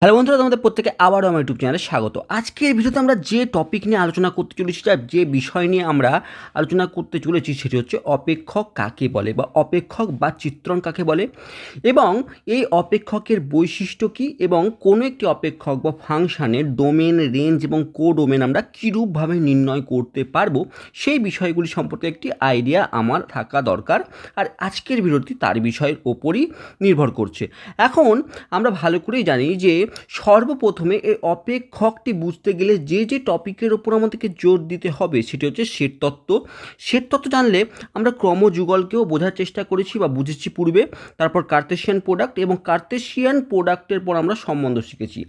Hello বন্ধুরা, তোমাদের প্রত্যেকে আবারও আমার ইউটিউব চ্যানেলে স্বাগত। আজকের ভিডিওতে আমরা যে টপিক নিয়ে আলোচনা করতে চলেছি, যে বিষয় নিয়ে আমরা আলোচনা করতে চলেছি, সেটি হচ্ছে অপেক্ষক কাকে বলে বা অপেক্ষক বা চিত্রণ কাকে বলে, এবং এই অপেক্ষকের বৈশিষ্ট্য কী, এবং কোনো একটি অপেক্ষক বা ফাংশানের ডোমেন, রেঞ্জ এবং কোডোমেন আমরা কীরূপভাবে নির্ণয় করতে পারবো, সেই বিষয়গুলি সম্পর্কে একটি আইডিয়া আমার থাকা দরকার। আর আজকের ভিডিওটি তার বিষয়ের ওপরই নির্ভর করছে। এখন আমরা ভালো করেই জানি যে সর্বপ্রথমে এই অপেক্ষকটি বুঝতে গেলে যে টপিকের ওপর আমাদেরকে জোর দিতে হবে সেটি হচ্ছে সেট তত্ত্ব। সেট তত্ত্ব জানলে আমরা ক্রমযুগলকেও বোঝার চেষ্টা করেছি বা বুঝেছি পূর্বে। তারপর কার্তেশিয়ান প্রোডাক্ট, এবং কার্তেশিয়ান প্রোডাক্টের পর আমরা সম্বন্ধ শিখেছি।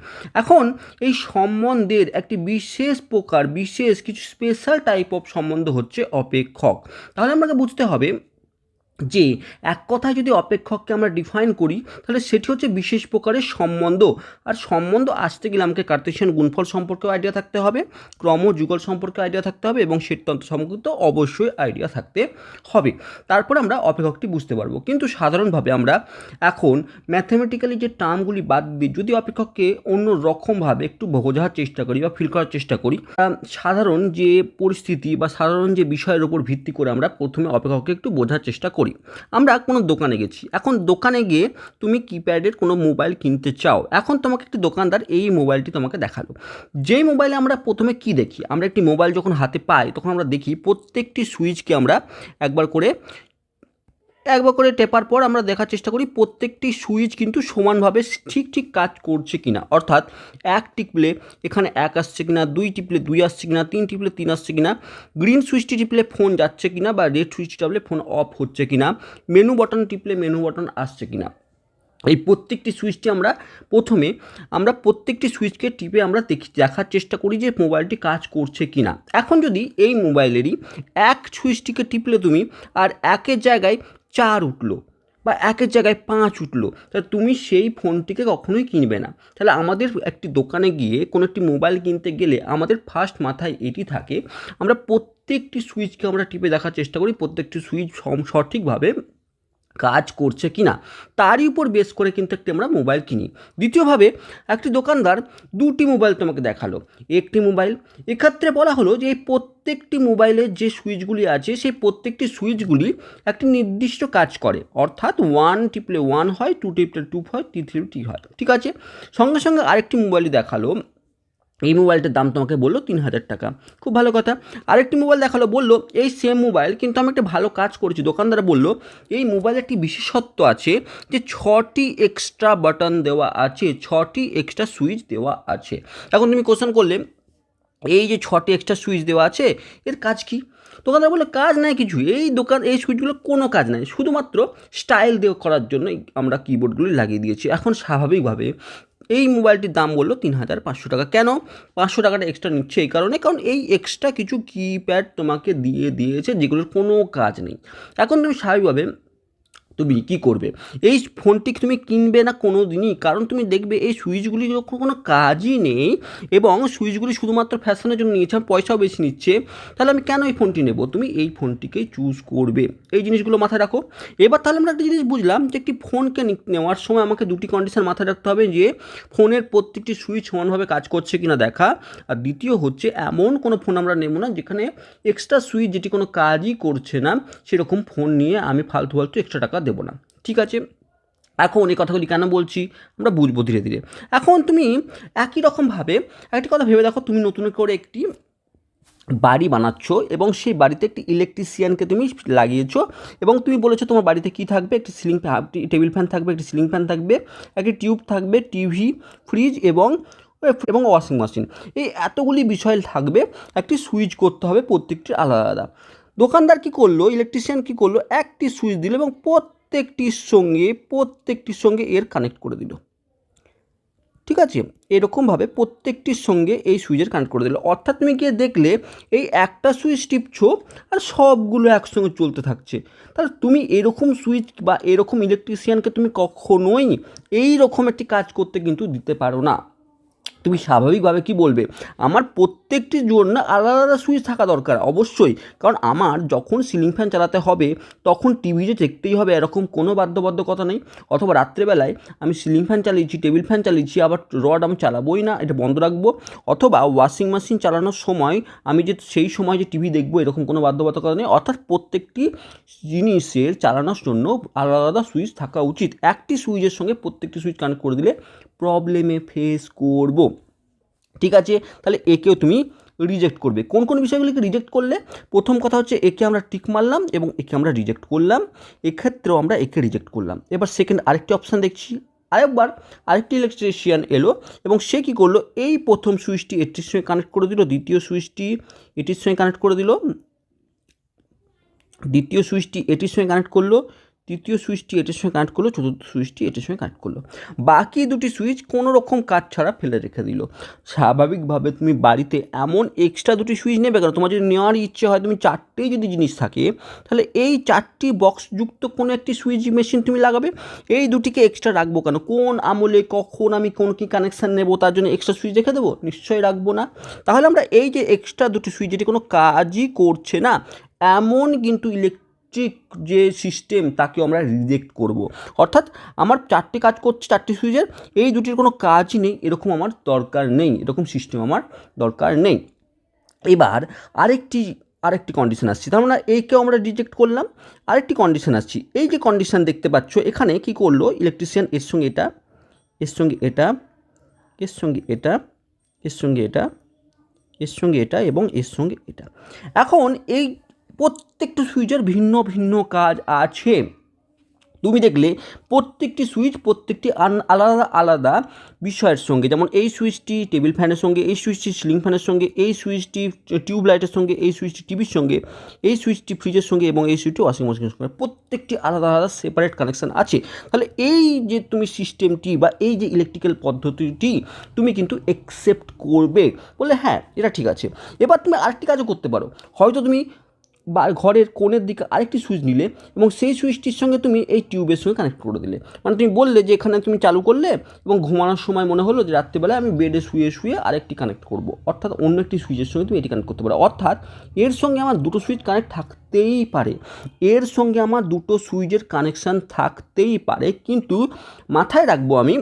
এখন এই সম্বন্ধের একটি বিশেষ প্রকার, বিশেষ কিছু স্পেশাল টাইপ অফ সম্বন্ধ হচ্ছে অপেক্ষক। তাহলে আমাকে বুঝতে হবে যে এক কথায় যদি অপেক্ষককে আমরা ডিফাইন করি, তাহলে সেটি হচ্ছে বিশেষ প্রকারের সম্বন্ধ। আর সম্বন্ধ আসতে গেলে আমাকে কার্তেশিয়ান গুণফল সম্পর্কেও আইডিয়া থাকতে হবে, ক্রমযুগল সম্পর্কে আইডিয়া থাকতে হবে, এবং সেটতন্ত্র সম্পর্কিত অবশ্যই আইডিয়া থাকতে হবে। তারপরে আমরা অপেক্ষকটি বুঝতে পারবো। কিন্তু সাধারণভাবে আমরা এখন ম্যাথমেটিক্যালি যে টার্মগুলি বাদ দিয়ে যদি অপেক্ষককে অন্য রকমভাবে একটু বোঝার চেষ্টা করি বা ফিল করার চেষ্টা করি, সাধারণ যে পরিস্থিতি বা সাধারণ যে বিষয়ের উপর ভিত্তি করে আমরা প্রথমে অপেক্ষককে একটু বোঝার চেষ্টা করি। আমরা কোনো দোকানে গেছি, এখন দোকানে গিয়ে তুমি কিপ্যাডের কোনো মোবাইল কিনতে চাও। এখন তোমাকে একটি দোকানদার এই মোবাইলটি তোমাকে দেখালো। যেই মোবাইলে আমরা প্রথমে কি দেখি, আমরা একটি মোবাইল যখন হাতে পাই তখন আমরা দেখি প্রত্যেকটি সুইচকে আমরা একবার করে টেপার পর আমরা দেখার চেষ্টা করি প্রত্যেকটি সুইচ কিন্তু সমানভাবে ঠিক কাজ করছে কিনা। অর্থাৎ এক টিপলে এখানে এক আসছে কিনা, দুই টিপলে দুই আসছে কিনা, তিন টিপলে তিন আসছে কিনা, গ্রিন সুইচটি টিপলে ফোন যাচ্ছে কিনা, বা রেড সুইচটি টিপলে ফোন অফ হচ্ছে কিনা, মেনু বাটন টিপলে মেনু বাটন আসছে কিনা। এই প্রত্যেকটি সুইচটি আমরা প্রত্যেকটি সুইচকে টিপে আমরা দেখার চেষ্টা করি যে মোবাইলটি কাজ করছে কিনা। এখন যদি এই মোবাইলেরই এক সুইচটিকে টিপলে তুমি আর একের জায়গায় 4 উঠলো বা একের জায়গায় 5 উঠলো, তাহলে তুমি সেই ফোনটিকে কখনোই কিনবে না। তাহলে আমাদের একটি দোকানে গিয়ে কোনো একটি মোবাইল কিনতে গেলে আমাদের ফার্স্ট মাথায় এটি থাকে, আমরা প্রত্যেকটি সুইচকে আমরা টিপে দেখার চেষ্টা করি প্রত্যেকটি সুইচ সঠিকভাবে কাজ করছে কিনা। তারই উপর বেস করে কিন্তু একটি আমরা মোবাইল কিনি। দ্বিতীয়ভাবে একটি দোকানদার দুটি মোবাইল তোমাকে দেখালো, একটি মোবাইল, এক্ষেত্রে বলা হলো যে এই প্রত্যেকটি মোবাইলের যে সুইচগুলি আছে সেই প্রত্যেকটি সুইচগুলি একটি নির্দিষ্ট কাজ করে। অর্থাৎ 1 টিপলে 1 হয়, 2 টিপলে 2 হয়, 3 টিপলে 3 হয়। ঠিক আছে, সঙ্গে সঙ্গে আরেকটি মোবাইলই দেখালো, এই মোবাইলটার দাম তোমাকে বললো 3,000 টাকা। খুব ভালো কথা। আরেকটি মোবাইল দেখালো, বললো এই সেম মোবাইল কিন্তু আমি একটা ভালো কাজ করেছি। দোকানদার বলল এই মোবাইলের একটি বিশেষত্ব আছে যে 6টি এক্সট্রা বাটন দেওয়া আছে, 6টি এক্সট্রা সুইচ দেওয়া আছে। এখন তুমি কোশ্চেন করলে এই যে 6টি এক্সট্রা সুইচ দেওয়া আছে এর কাজ কি? দোকানদার বললো কাজ নাই কিছু, এই সুইচগুলো কোনো কাজ নাই, শুধুমাত্র স্টাইল দেওয়া করার জন্য আমরা কিবোর্ডগুলি লাগিয়ে দিয়েছি। এখন স্বাভাবিকভাবে এই মোবাইলটির দাম বললো 3,500 টাকা। কেন 500 টাকাটা এক্সট্রা নিচ্ছে? এই কারণে, কারণ এই এক্সট্রা কিছু কিপ্যাড তোমাকে দিয়ে দিয়েছে যেগুলোর কোনো কাজ নেই। এখন তুমি স্বাভাবিকভাবে তুমি কী করবে? এই ফোনটি তুমি কিনবে না কোনো দিনই, কারণ তুমি দেখবে এই সুইচগুলি যখন কোনো কাজই নেই এবং সুইচগুলি শুধুমাত্র ফ্যাশনের জন্য নিয়েছে, পয়সাও বেশি নিচ্ছে, তাহলে আমি কেন এই ফোনটি নেব? তুমি এই ফোনটিকেই চুজ করবে। এই জিনিসগুলো মাথায় রাখো। এবার তাহলে আমরা একটা জিনিস বুঝলাম যে একটি ফোনকে নেওয়ার সময় আমাকে দুটি কন্ডিশন মাথায় রাখতে হবে, যে ফোনের প্রত্যেকটি সুইচ সমানভাবে কাজ করছে কিনা দেখা, আর দ্বিতীয় হচ্ছে এমন কোনো ফোন আমরা নেব না যেখানে এক্সট্রা সুইচ যেটি কোনো কাজই করছে না, সেরকম ফোন নিয়ে আমি ফালতু এক্সট্রা টাকা দেবো না। ঠিক আছে, এখন এই কথাগুলি কেন বলছি আমরা বুঝবো ধীরে ধীরে। এখন তুমি একই রকমভাবে একটি কথা ভেবে দেখো, তুমি নতুন করে একটি বাড়ি বানাচ্ছ এবং সেই বাড়িতে একটি ইলেকট্রিশিয়ানকে তুমি লাগিয়েছো, এবং তুমি বলেছো তোমার বাড়িতে কি থাকবে, একটি সিলিং টেবিল ফ্যান থাকবে, একটি সিলিং ফ্যান থাকবে, একটি টিউব থাকবে, টিভি, ফ্রিজ এবং ওয়াশিং মেশিন। এই এতগুলি বিষয় থাকবে, একটি সুইচ করতে হবে প্রত্যেকটি আলাদা আলাদা। দোকানদার কী করলো, ইলেকট্রিশিয়ান কী করলো, একটি সুইচ দিল এবং প্রত্যেকটির সঙ্গে এর কানেক্ট করে দিল। ঠিক আছে, এরকমভাবে প্রত্যেকটির সঙ্গে এই সুইচের কানেক্ট করে দিল। অর্থাৎ তুমি গিয়ে দেখলে এই একটা সুইচ টিপছো আর সবগুলো একসঙ্গে চলতে থাকছে। তাহলে তুমি এরকম সুইচ বা এরকম ইলেকট্রিশিয়ানকে তুমি কখনোই এই রকম একটি কাজ করতে কিন্তু দিতে পারো না। তুমি স্বাভাবিকভাবে কি বলবে, আমার প্রত্যেকটির জন্য আলাদা আলাদা সুইচ থাকা দরকার অবশ্যই, কারণ আমার যখন সিলিং ফ্যান চালাতে হবে তখন টিভি যে দেখতেই হবে এরকম কোনো বাধ্যবাধকতা নেই। অথবা রাত্রেবেলায় আমি সিলিং ফ্যান চালিয়েছি, টেবিল ফ্যান চালিয়েছি, আবার রড আমি চালাবোই না, এটা বন্ধ রাখবো। অথবা ওয়াশিং মেশিন চালানোর সময় আমি যে সেই সময় যে টিভি দেখবো এরকম কোনো বাধ্যবাধকতা নেই। অর্থাৎ প্রত্যেকটি জিনিসের চালানোর জন্য আলাদা আলাদা সুইচ থাকা উচিত। একটি সুইচের সঙ্গে প্রত্যেকটি সুইচ কানেক্ট করে দিলে প্রবলেমে ফেস করব। ঠিক আছে, তাহলে একেও তুমি রিজেক্ট করবে। কোন কোন বিষয়গুলিকে রিজেক্ট করলে, প্রথম কথা হচ্ছে একে আমরা টিক মারলাম এবং একে আমরা রিজেক্ট করলাম, এক্ষেত্রেও আমরা একে রিজেক্ট করলাম। এবার সেকেন্ড আরেকটি অপশান দেখছি, আরেকটি ইলেকট্রিশিয়ান এলো এবং সে কী করলো, এই প্রথম সুইচটি এটির সঙ্গে কানেক্ট করে দিল, দ্বিতীয় সুইচটি এটির সঙ্গে কানেক্ট করে দিল, দ্বিতীয় সুইচটি এটির সঙ্গে কানেক্ট করলো, তৃতীয় সুইচটি এটির সঙ্গে কানেক্ট করলো, চতুর্থ সুইচটি এটির সঙ্গে কানেক্ট করলো। বাকি দুটি সুইচ কোনো রকম কাজ ছাড়া ফেলে রেখে দিল। স্বাভাবিকভাবে তুমি বাড়িতে এমন এক্সট্রা দুটি সুইচ নেবে কেন? তোমার যদি নেওয়ার ইচ্ছে হয়, তুমি চারটেই যদি জিনিস থাকে, তাহলে এই চারটি বক্সযুক্ত কোনো একটি সুইচ মেশিন তুমি লাগাবে। এই দুটিকে এক্সট্রা রাখবো কেন? কোন আমলে কখন আমি কোন কী কানেকশান নেবো তার জন্য এক্সট্রা সুইচ রেখে দেবো? নিশ্চয়ই রাখবো না। তাহলে আমরা এই যে এক্সট্রা দুটি সুইচ যেটি কোনো কাজই করছে না এমন কিন্তু ইলেকট্রিক যে সিস্টেম তাকে আমরা রিজেক্ট করব। অর্থাৎ আমার চারটি কাজ করছে, চারটি সুইচের, এই দুটির কোনো কাজই নেই, এরকম আমার দরকার নেই, এরকম সিস্টেম আমার দরকার নেই। এবার আরেকটি কন্ডিশন আসছি, তার মানে এইকেও আমরা রিজেক্ট করলাম। আরেকটি কন্ডিশন আসছি, এই যে কন্ডিশন দেখতে পাচ্ছ এখানে কি করলো ইলেকট্রিশিয়ান, এর সঙ্গে এটা, এর সঙ্গে এটা, এর সঙ্গে এটা, এর সঙ্গে এটা, এর সঙ্গে এটা এবং এর সঙ্গে এটা। এখন এই প্রত্যেকটি সুইচের ভিন্ন ভিন্ন কাজ আছে। তুমি দেখলে প্রত্যেকটি সুইচ প্রত্যেকটি আলাদা আলাদা বিষয়ের সঙ্গে, যেমন এই সুইচটি টেবিল ফ্যানের সঙ্গে, এই সুইচটি সিলিং ফ্যানের সঙ্গে, এই সুইচটি টিউব লাইটের সঙ্গে, এই সুইচটি টিভির সঙ্গে, এই সুইচটি ফ্রিজের সঙ্গে এবং এই সুইচটি ওয়াশিং মেশিনের সঙ্গে, প্রত্যেকটি আলাদা আলাদা সেপারেট কানেকশান আছে। তাহলে এই যে তুমি সিস্টেমটি বা এই যে ইলেকট্রিক্যাল পদ্ধতিটি তুমি কিন্তু অ্যাকসেপ্ট করবে, বলে হ্যাঁ এটা ঠিক আছে। এবার তুমি আরেকটি কাজও করতে পারো, হয়তো তুমি বা ঘরের কোণের দিকে আরেকটি সুইচ নিলে এবং সেই সুইচটির সঙ্গে তুমি এই টিউবের সঙ্গে কানেক্ট করে দিলে। মানে তুমি বললে যে এখানে তুমি চালু করলে এবং ঘুমানোর সময় মনে হলো যে রাত্রিবেলায় আমি বেডে শুয়ে শুয়ে আরেকটি কানেক্ট করব, অর্থাৎ অন্য একটি সুইচের সঙ্গে তুমি এটি কানেক্ট করতে পারো। অর্থাৎ এর সঙ্গে আমার দুটো সুইচ কানেক্ট থাকতেই পারে, এর সঙ্গে আমার দুটো সুইচের কানেকশান থাকতেই পারে, কিন্তু মাথায় রাখবো আমি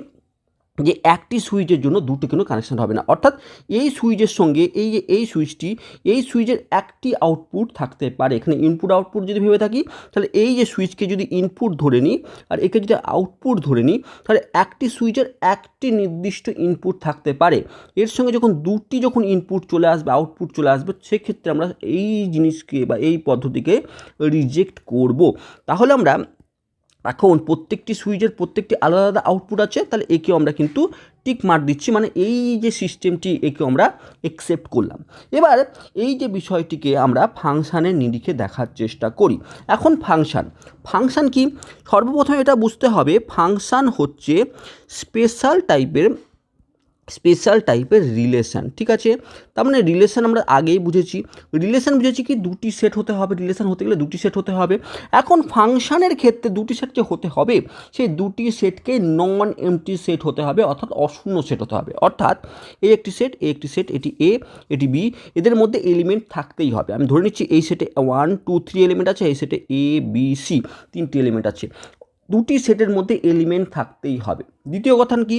যে একটি সুইচের জন্য দুটো কোনো কানেকশান হবে না। অর্থাৎ এই সুইচের সঙ্গে এই যে এই সুইচটি, এই সুইচের একটি আউটপুট থাকতে পারে। এখানে ইনপুট আউটপুট যদি ভেবে থাকি, তাহলে এই যে সুইচকে যদি ইনপুট ধরে নিই আর একে যদি আউটপুট ধরে নিই, তাহলে একটি সুইচের একটি নির্দিষ্ট ইনপুট থাকতে পারে। এর সঙ্গে যখন দুটি ইনপুট চলে আসবে, আউটপুট চলে আসবে, সেক্ষেত্রে আমরা এই জিনিসকে বা এই পদ্ধতিকে রিজেক্ট করব। তাহলে আমরা এখন প্রত্যেকটি সুইচের প্রত্যেকটি আলাদা আলাদা আউটপুট আছে, তাহলে একেও আমরা কিন্তু টিক মার্ক দিচ্ছি, মানে এই যে সিস্টেমটি একেও আমরা অ্যাকসেপ্ট করলাম। এবার এই যে বিষয়টিকে আমরা ফাংশানের নিরিখে দেখার চেষ্টা করি। এখন ফাংশান কি, সর্বপ্রথম এটা বুঝতে হবে ফাংশান হচ্ছে স্পেশাল টাইপের রিলেশান। ঠিক আছে, তার মানে রিলেশান আমরা আগেই বুঝেছি কি দুটি সেট হতে হবে, রিলেশান হতে গেলে দুটি সেট হতে হবে। এখন ফাংশানের ক্ষেত্রে দুটি সেট যে হতে হবে, সেই দুটি সেটকে নন এমটি সেট হতে হবে, অর্থাৎ অশূন্য সেট হতে হবে। অর্থাৎ এই একটি সেট, এটি এ, এটি বি, এদের মধ্যে এলিমেন্ট থাকতেই হবে। আমি ধরে নিচ্ছি এই সেটে 1 2 3 এলিমেন্ট আছে, এই সেটে এ বি সি তিনটি এলিমেন্ট আছে, দুটি সেটের মধ্যে এলিমেন্ট থাকতেই হবে। দ্বিতীয় কথা কি,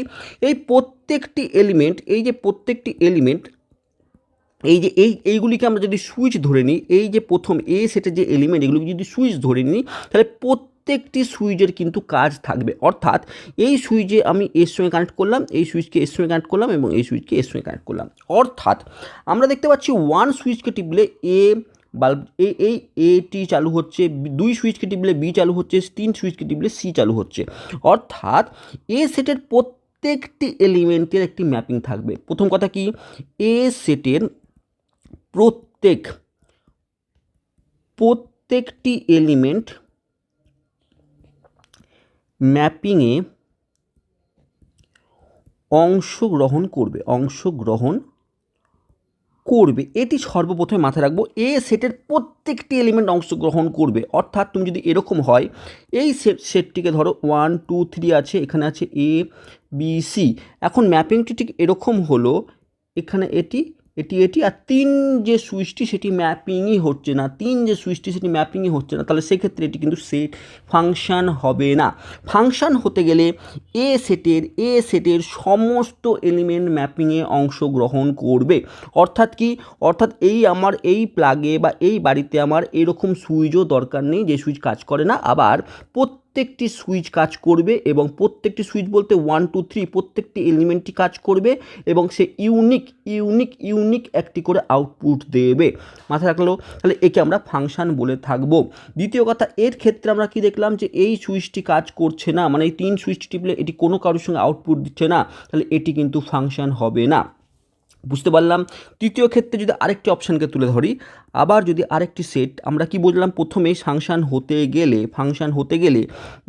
এই প্রত্যেকটি এলিমেন্ট, এইগুলিকে আমরা যদি সুইচ ধরে নিই, এই যে প্রথম এ সেটের যে এলিমেন্ট এগুলিকে যদি সুইচ ধরে নিই, তাহলে প্রত্যেকটি সুইচের কিন্তু কাজ থাকবে। অর্থাৎ এই সুইচে আমি এর সঙ্গে কানেক্ট করলাম, এই সুইচকে এর সঙ্গে কানেক্ট করলাম এবং এই সুইচকে এর সঙ্গে কানেক্ট করলাম। অর্থাৎ আমরা দেখতে পাচ্ছি ওয়ান সুইচকে টিপলে বাল্ব এই এটি চালু হচ্ছে, দুই সুইচকে টিপলে বি চালু হচ্ছে, তিন সুইচকে টিপলে সি চালু হচ্ছে। অর্থাৎ এ সেটের প্রত্যেকটি এলিমেন্টের একটি ম্যাপিং থাকবে। প্রথম কথা কি, এ সেটের প্রত্যেকটি এলিমেন্ট ম্যাপিংয়ে অংশগ্রহণ করবে, এটি সর্বপ্রথমে মাথায় রাখবো। এ সেটের প্রত্যেকটি এলিমেন্ট অংশগ্রহণ করবে, অর্থাৎ তুমি যদি এরকম হয়, এই সেটটিকে ধরো 1 2 3 আছে, এখানে আছে এ বি সি। এখন ম্যাপিংটি ঠিক এরকম হলো, এখানে এটি এটি এটি আর 3 যে সুইচটি সেটি ম্যাপিংই হচ্ছে না, 3 যে সুইচটি সেটি ম্যাপিংই হচ্ছে না, তাহলে সেক্ষেত্রে এটি কিন্তু সেট ফাংশন হবে না। ফাংশন হতে গেলে এ সেটের সমস্ত এলিমেন্ট ম্যাপিংয়ে অংশগ্রহণ করবে। অর্থাৎ কি, অর্থাৎ আমার এই প্লাগে বা এই বাড়িতে আমার এরকম সুইচও দরকার নেই যে সুইচ কাজ করে না, আবার প্রত্যেকটি সুইচ কাজ করবে, এবং প্রত্যেকটি সুইচ বলতে 1 2 3 প্রত্যেকটি এলিমেন্টই কাজ করবে, এবং সে ইউনিক একটি করে আউটপুট দেবে। মাথায় রাখলো, তাহলে একে আমরা ফাংশন বলে থাকবো। দ্বিতীয় কথা, এর ক্ষেত্রে আমরা কি দেখলাম যে এই সুইচটি কাজ করছে না, মানে এই 3 সুইচটি টিপলে এটি কোনো কারোর সঙ্গে আউটপুট দিচ্ছে না, তাহলে এটি কিন্তু ফাংশন হবে না। বুঝতে পারলাম। তৃতীয় ক্ষেত্রে যদি আরেকটি অপশানকে তুলে ধরি, আবার যদি আরেকটি সেট, আমরা কি বুঝলাম, প্রথমেই ফাংশন হতে গেলে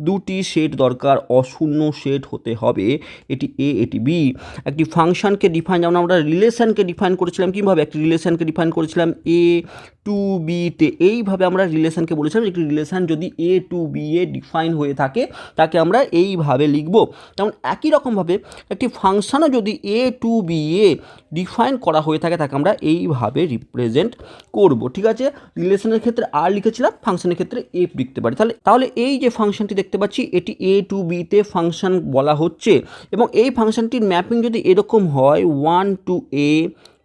দুটি সেট দরকার, অশূন্য সেট হতে হবে, এটি এ এটি বি। একটি ফাংশনকে ডিফাইন, যেমন আমরা রিলেশনকে ডিফাইন করেছিলাম, কীভাবে একটি রিলেশনকে ডিফাইন করেছিলাম এ টু বিতে, এইভাবে আমরা রিলেশনকে বলেছিলাম, একটি রিলেশন যদি এ টু বি এ ডিফাইন হয়ে থাকে তাকে আমরা এইভাবে লিখব। তেমন একই রকমভাবে একটি ফাংশনও যদি এ টু বি এ ডিফাইন করা হয়ে থাকে তাকে আমরা এইভাবে রিপ্রেজেন্ট করব। ঠিক আছে, রিলেশনের ক্ষেত্রে আর লিখেছিলাম, ফাংশনের ক্ষেত্রে এফ লিখতে পারি। তাহলে এই যে ফাংশনটি দেখতে পাচ্ছি এটি এ টু বিতে ফাংশন বলা হচ্ছে, এবং এই ফাংশনটির ম্যাপিং যদি এরকম হয় 1 টু এ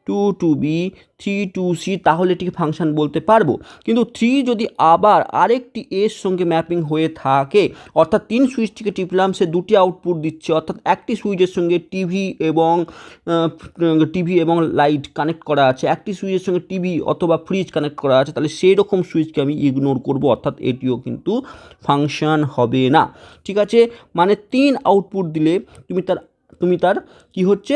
2 টু বি 3 টু সি, তাহলে এটিকে ফাংশন বলতে পারবো। কিন্তু 3 যদি আবার আরেকটি এর সঙ্গে ম্যাপিং হয়ে থাকে, অর্থাৎ 3 সুইচটিকে টিপলাম, সে দুটি আউটপুট দিচ্ছে, অর্থাৎ একটি সুইচের সঙ্গে টিভি এবং লাইট কানেক্ট করা আছে, একটি সুইচের সঙ্গে টিভি অথবা ফ্রিজ কানেক্ট করা আছে, তাহলে সেই রকম সুইচকে আমি ইগনোর করব, অর্থাৎ এটিও কিন্তু ফাংশন হবে না। ঠিক আছে, মানে 3 আউটপুট দিলে তুমি তার কি হচ্ছে,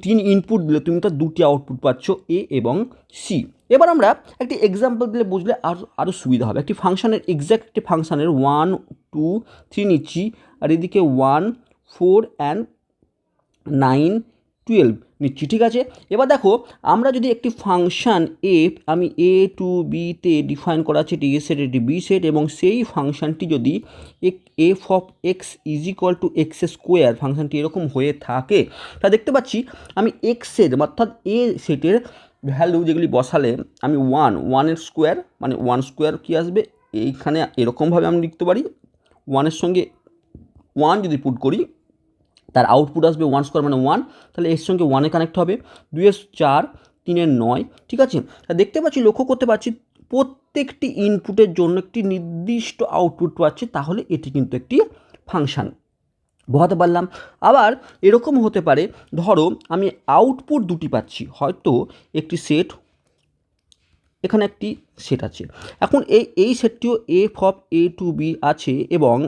3 ইনপুট দিলে তুমি তার দুটি আউটপুট পাচ্ছ, এ এবং সি। এবার আমরা একটি এক্সাম্পল দিলে বুঝলে আরও সুবিধা হবে। একটি ফাংশনের এক্স্যাক্ট একটি ফাংশনের 1 2 3 নিচ্ছি, আর এদিকে 1 4 অ্যান্ড 9 12 নিচ্ছি। ঠিক আছে, এবার দেখো, আমরা যদি একটি ফাংশন এফ আমি এ টু বিতে ডিফাইন করা আছে, এটি এ সেট এটি বি সেট, এবং সেই ফাংশনটি যদি F of X is equal to X square ফাংশনটি এরকম হয়ে থাকে, তা দেখতে পাচ্ছি আমি এক্সের অর্থাৎ এ সেটের ভ্যালু যেগুলি বসালে আমি 1 স্কোয়ার, মানে 1 স্কোয়ার কী আসবে, এইখানে এরকমভাবে আমি লিখতে পারি, 1 সঙ্গে 1 যদি পুট করি তার আউটপুট আসবে 1 স্কোয়ার মানে 1, তাহলে এর সঙ্গে 1 কানেক্ট হবে, 2 4 3 9। ঠিক আছে, দেখতে পাচ্ছি, লক্ষ্য করতে পারছি প্রত্যেকটি ইনপুটের জন্য একটি নির্দিষ্ট আউটপুট পাচ্ছি, তাহলে এটি কিন্তু একটি ফাংশন। বোঝাতে পারলাম। আবার এরকম হতে পারে, ধরো আমি আউটপুট দুটি পাচ্ছি, হয়তো একটি সেট, এখানে একটি সেট আছে, এখন এই সেটটিও F of A to B আছে, এবং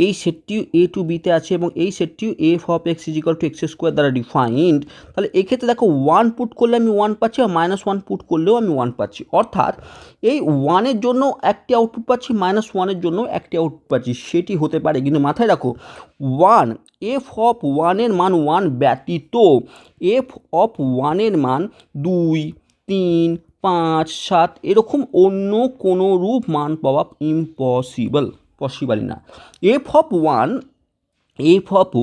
এই সেটটিও এ টু বিতে আছে, এবং এই সেটটিও F of X is equal to X square দ্বারা ডিফাইন্ড। তাহলে এক্ষেত্রে দেখো 1 পুট করলে আমি 1 পাচ্ছি, আর -1 পুট করলেও আমি 1 পাচ্ছি, অর্থাৎ এই 1-এর জন্য একটি আউটপুট পাচ্ছি, -1-এর জন্য একটি আউটপুট পাচ্ছি, সেটি হতে পারে। কিন্তু মাথায় রাখো, 1 এফ অফ 1-এর মান 1 ব্যতীত এফ অফ 1-এর মান 2 3 5 7 এরকম অন্য কোনো রূপ মান পাওয়া পসিবলই না। এফ অফ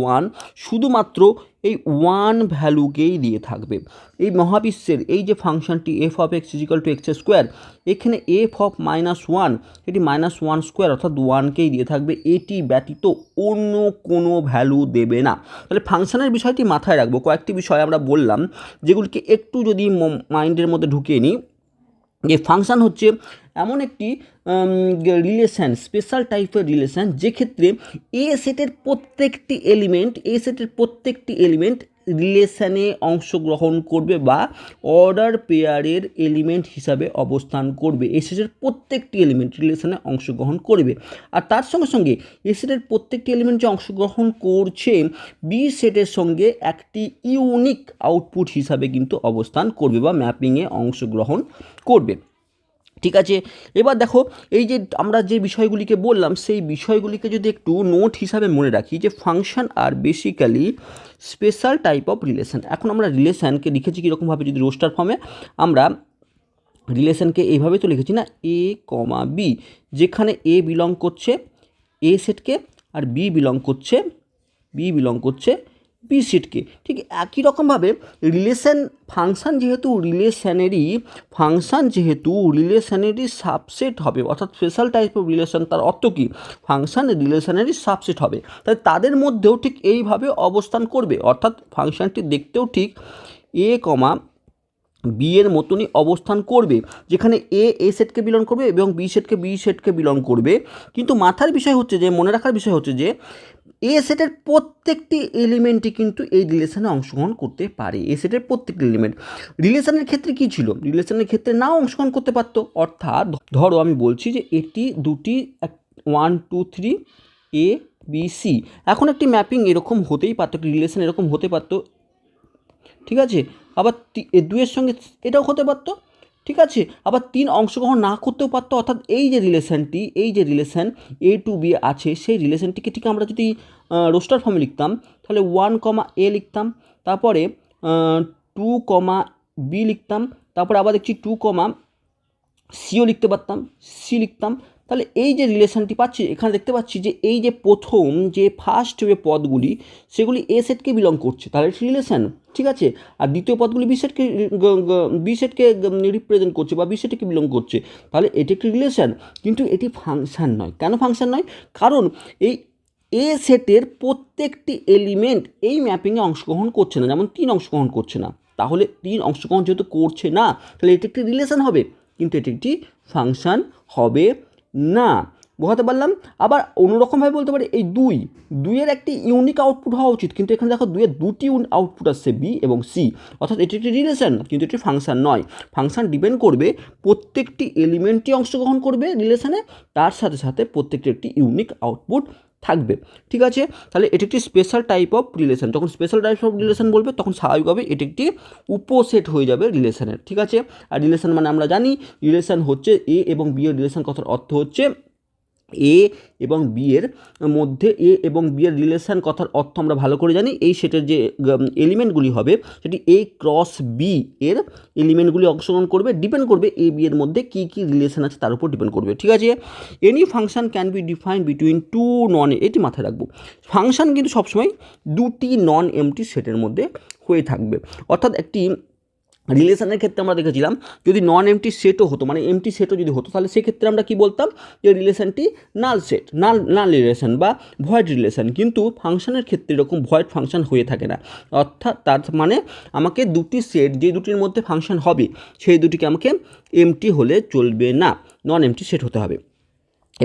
1 শুধুমাত্র এই 1 ভ্যালুকেই দিয়ে থাকবে। এই মহাবিশ্বের এই যে ফাংশনটি F of X is equal to X square, এখানে এফ অফ -1 এটি -1 স্কোয়ার অর্থাৎ 1কেই দিয়ে থাকবে, এটি ব্যতীত অন্য কোনো ভ্যালু দেবে না। তাহলে ফাংশনের বিষয়টি মাথায় রাখবো। কয়েকটি বিষয় আমরা বললাম, যেগুলিকে একটু যদি মাইন্ডের মধ্যে ঢুকিয়ে নিই, যে ফাংশন হচ্ছে এমন একটি রিলেশান, স্পেশাল টাইপের রিলেশান, যেক্ষেত্রে এ সেটের প্রত্যেকটি এলিমেন্ট রিলেশানে অংশগ্রহণ করবে বা অর্ডার পেয়ারের এলিমেন্ট হিসাবে অবস্থান করবে। এ সেটের প্রত্যেকটি এলিমেন্ট রিলেশানে অংশগ্রহণ করবে, আর তার সঙ্গে সঙ্গে এ সেটের প্রত্যেকটি এলিমেন্ট যে অংশগ্রহণ করছে বি সেটের সঙ্গে একটি ইউনিক আউটপুট হিসাবে কিন্তু অবস্থান করবে বা ম্যাপিংয়ে অংশগ্রহণ করবে। ঠিক আছে, এবার দেখো এই যে আমরা যে বিষয়গুলিকে বললাম সেই বিষয়গুলিকে যদি একটু নোট হিসাবে মনে রাখি যে function are basically special type of relation. এখন আমরা রিলেশনকে লিখেছি কীরকমভাবে, যদি রোস্টার ফর্মে আমরা রিলেশনকে এইভাবে তো লিখেছি না, এ কমা বি, যেখানে এ বিলং করছে এ সেটকে আর বি বিলং করছে বি সেটকে। ঠিক একই রকমভাবে রিলেশন ফাংশন যেহেতু রিলেশনেরই সাবসেট হবে, অর্থাৎ স্পেশাল টাইপ অফ রিলেশন, তার অর্থ কী, ফাংশন রিলেশনেরই সাবসেট হবে, তাই তাদের মধ্যেও ঠিক এইভাবে অবস্থান করবে, অর্থাৎ ফাংশনটি দেখতেও ঠিক এ কমা বি এর মতনই অবস্থান করবে, যেখানে এ সেটকে বিলং করবে এবং বি সেটকে বিলং করবে। কিন্তু মাথার বিষয় হচ্ছে যে, মনে রাখার বিষয় হচ্ছে যে এ সেটের প্রত্যেকটি এলিমেন্টই কিন্তু এই রিলেশনে অংশগ্রহণ করতে পারে। এ সেটের প্রত্যেকটি এলিমেন্ট রিলেশনের ক্ষেত্রে কী ছিল, রিলেশনের ক্ষেত্রে নাও অংশগ্রহণ করতে পারতো। অর্থাৎ ধরো আমি বলছি যে এটি দুটি 1 2 3 এ বি সি, এখন একটি ম্যাপিং এরকম হতেই পারতো, একটি রিলেশন এরকম হতে পারতো, ঠিক আছে। আবার 2-এর সঙ্গে এটাও হতে পারতো, ঠিক আছে। আবার 3 অংশগ্রহণ না করতেও পারতো, অর্থাৎ এই যে রিলেশন এ টু বি আছে, সেই রিলেশনটিকে ঠিক আমরা যদি রোস্টার ফর্মে লিখতাম, তাহলে 1 কমা এ লিখতাম, তারপরে 2 কমা বি লিখতাম, তারপরে আবার দেখছি 2 কমা সিও লিখতে পারতাম, সি লিখতাম। তাহলে এই যে রিলেশনটি পাচ্ছি, এখানে দেখতে পাচ্ছি যে এই যে প্রথম যে ফার্স্ট যে পদগুলি সেগুলি এ সেটকে বিলং করছে, তাহলে এটি রিলেশন, ঠিক আছে। আর দ্বিতীয় পদগুলি বি সেটকে রিপ্রেজেন্ট করছে বা বি সেটকে বিলং করছে, তাহলে এটি একটি রিলেশন। কিন্তু এটি ফাংশন নয়। কেন ফাংশন নয়? কারণ এই এ সেটের প্রত্যেকটি এলিমেন্ট এই ম্যাপিংয়ে অংশগ্রহণ করছে না, যেমন 3 অংশগ্রহণ করছে না, তাহলে 3 অংশগ্রহণ যেহেতু করছে না, তাহলে এটি একটি রিলেশন হবে, কিন্তু এটি একটি ফাংশন হবে না। বোঝাতে পারলাম? আবার অন্যরকমভাবে বলতে পারি, এই দুইয়ের একটি ইউনিক আউটপুট হওয়া উচিত, কিন্তু এখানে দেখো দুইয়ের দুটি আউটপুট আসছে বি এবং সি, অর্থাৎ এটি একটি রিলেশন কিন্তু এটি ফাংশন নয়। ফাংশন ডিপেন্ড করবে প্রত্যেকটি এলিমেন্টই অংশগ্রহণ করবে রিলেশনে, তার সাথে সাথে প্রত্যেকটি একটি ইউনিক আউটপুট থাকবে, ঠিক আছে। তাহলে এটি একটি স্পেশাল টাইপ অফ রিলেশন। যখন স্পেশাল টাইপ অফ রিলেশন বলবে তখন স্বাভাবিকভাবে এটি একটি উপসেট হয়ে যাবে রিলেশনের, ঠিক আছে। আর রিলেশন মানে আমরা জানি রিলেশন হচ্ছে এ এবং বি এর রিলেশন, কথার অর্থ হচ্ছে এ এবং বি এর মধ্যে এ এবং বি এর রিলেশন, কথার অর্থ আমরা ভালো করে জানি। এই সেটের যে এলিমেন্টগুলি হবে সেটি এ ক্রস বি এর এলিমেন্টগুলি অংশগ্রহণ করবে, ডিপেন্ড করবে এ বি এর মধ্যে কী কী রিলেশন আছে তার উপর ডিপেন্ড করবে, ঠিক আছে। Any function can be defined between two non, এটি মাথায় রাখবো। ফাংশন কিন্তু সবসময় দুটি নন এমটি সেটের মধ্যে হয়ে থাকবে, অর্থাৎ একটি রিলেশনের ক্ষেত্রে আমরা দেখেছিলাম যদি নন এমটি সেটও হতো, মানে এমটি সেটও যদি হতো, তাহলে সেক্ষেত্রে আমরা কি বলতাম যে রিলেশনটি নাল সেট, নাল রিলেশন বা ভয়েড রিলেশন। কিন্তু ফাংশনের ক্ষেত্রে এরকম ভয়েড ফাংশন হয়ে থাকে না, অর্থাৎ তার মানে আমাকে দুটি সেট, যে দুটির মধ্যে ফাংশন হবে সেই দুটিকে আমাকে এমটি হলে চলবে না, নন এমটি সেট হতে হবে।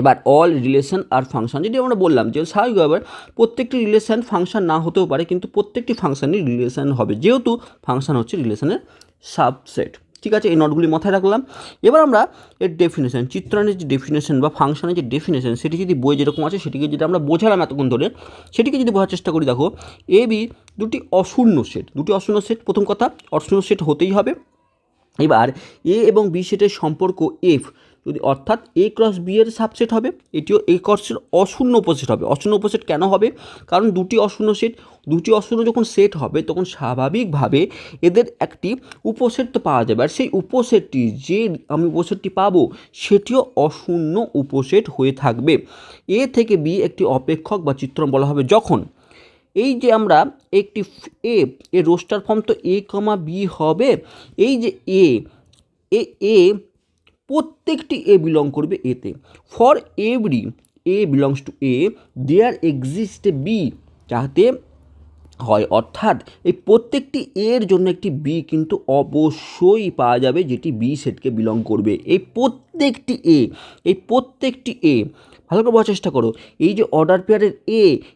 এবার অল রিলেশন আর ফাংশন, যেটি আমরা বললাম যে স্বাভাবিকভাবে প্রত্যেকটি রিলেশন ফাংশন না হতেও পারে, কিন্তু প্রত্যেকটি ফাংশনই রিলেশন হবে, যেহেতু ফাংশন হচ্ছে রিলেশনের সাবসেট, ঠিক আছে। এই নোটগুলি মাথায় রাখলাম। এবার আমরা এর ডেফিনেশন, চিত্রায়নের যে ডেফিনেশন বা ফাংশনের যে ডেফিনেশন, সেটি যদি বই যেরকম আছে সেটিকে যদি আমরা বোঝালাম এতক্ষণ ধরে, সেটিকে যদি বোঝার চেষ্টা করি, দেখো এ বি দুটি অশূন্য সেট, প্রথম কথা অশূন্য সেট হতেই হবে। এবার এ এবং বি সেটের সম্পর্ক এফ, যদি অর্থাৎ এ ক্রস বি এর সাবসেট হবে, এটিও এ ক্রসের অশূন্য উপসেট হবে। অশূন্য উপসেট কেন হবে? কারণ দুটি অশূন্য যখন সেট হবে তখন স্বাভাবিকভাবে এদের একটি উপসেট তো পাওয়া যাবে, আর সেই উপসেটটি যে আমি উপসেটটি পাবো সেটিও অশূন্য উপসেট হয়ে থাকবে। এ থেকে বি একটি অপেক্ষক বা চিত্রণ বলা হবে যখন এই যে আমরা একটি এ রোস্টার ফর্ম তো এ কমা বি হবে, এই যে এ প্রত্যেকটি এ বিলং করবে এতে। For every a belongs to A there exist a b, যাতে হয়, অর্থাৎ এই প্রত্যেকটি এর জন্য একটি বি কিন্তু অবশ্যই পাওয়া যাবে যেটি বি সেটকে বিলং করবে। এই প্রত্যেকটি এ ভালো করে বোঝার চেষ্টা করো, এই যে অর্ডার পেয়ারের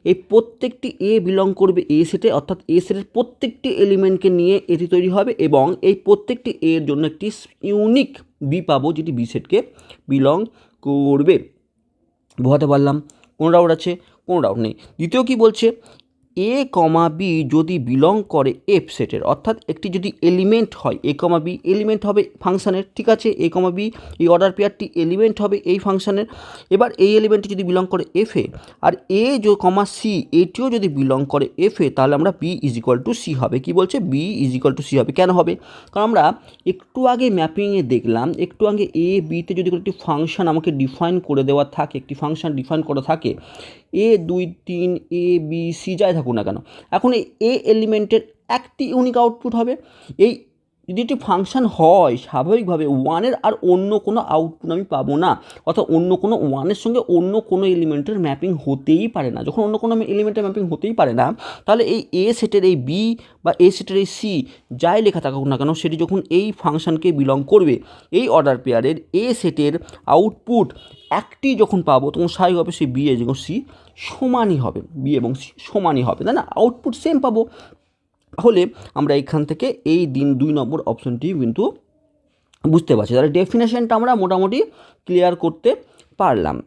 এই প্রত্যেকটি এ বিলং করবে এ সেটে, অর্থাৎ এ সেটের প্রত্যেকটি এলিমেন্টকে নিয়ে এটি তৈরি হবে, এবং এই প্রত্যেকটি এর জন্য একটি ইউনিক বি পাবো যেটি বি সেটকে বিলং করবে। বোঝাতে পারলাম? কোনো ডাউট আছে? কোনো ডাউট নেই। দ্বিতীয় কি বলছে, এ কমা বি যদি বিলং করে এফ সেটের, অর্থাৎ একটি যদি এলিমেন্ট হয় এ কমা বি, এলিমেন্ট হবে ফাংশানের, ঠিক আছে, এ কমা বি এই অর্ডার পেয়ারটি এলিমেন্ট হবে এই ফাংশানের। এবার এই এলিমেন্টটি যদি বিলং করে এফে, আর এ কমা সি এটিও যদি বিলং করে এফে, তাহলে আমরা b is equal to c হবে। কি বলছে? B is equal to c হবে। কেন হবে? কারণ আমরা একটু আগে ম্যাপিংয়ে দেখলাম, একটু আগে এ বিতে যদি একটি ফাংশন আমাকে ডিফাইন করে দেওয়া থাকে, একটি ফাংশন ডিফাইন করা থাকে, এ 2 3 এ বি সি যাই থাকুক না কেন, এখন এই এ এলিমেন্টের একটি ইউনিক আউটপুট হবে। এই যদি একটি ফাংশন হয়, স্বাভাবিকভাবে ওয়ানের আর অন্য কোনো আউটপুট আমি পাবো না, অর্থাৎ অন্য কোনো ওয়ানের সঙ্গে অন্য কোনো এলিমেন্টের ম্যাপিং হতেই পারে না। যখন অন্য কোনো এলিমেন্টের ম্যাপিং হতেই পারে না, তাহলে এই এ সেটের এই বি বা এ সেটের এই সি যাই লেখা থাকুক না কেন, সেটি যখন এই ফাংশনকে বিলং করবে, এই অর্ডার পেয়ারের এ সেটের আউটপুট একটি যখন পাবো, তখন স্বাভাবিকভাবে সেই বি এবং সি সমানই হবে, বি এবং সি সমানই হবে, তাই না? আউটপুট সেম পাবো। তাহলে আমরা এখান থেকে এই 2 নম্বর অপশনটি কিন্তু বুঝতে পারছি। তাহলে ডেফিনেশনটা আমরা মোটামুটি ক্লিয়ার করতে পারলাম।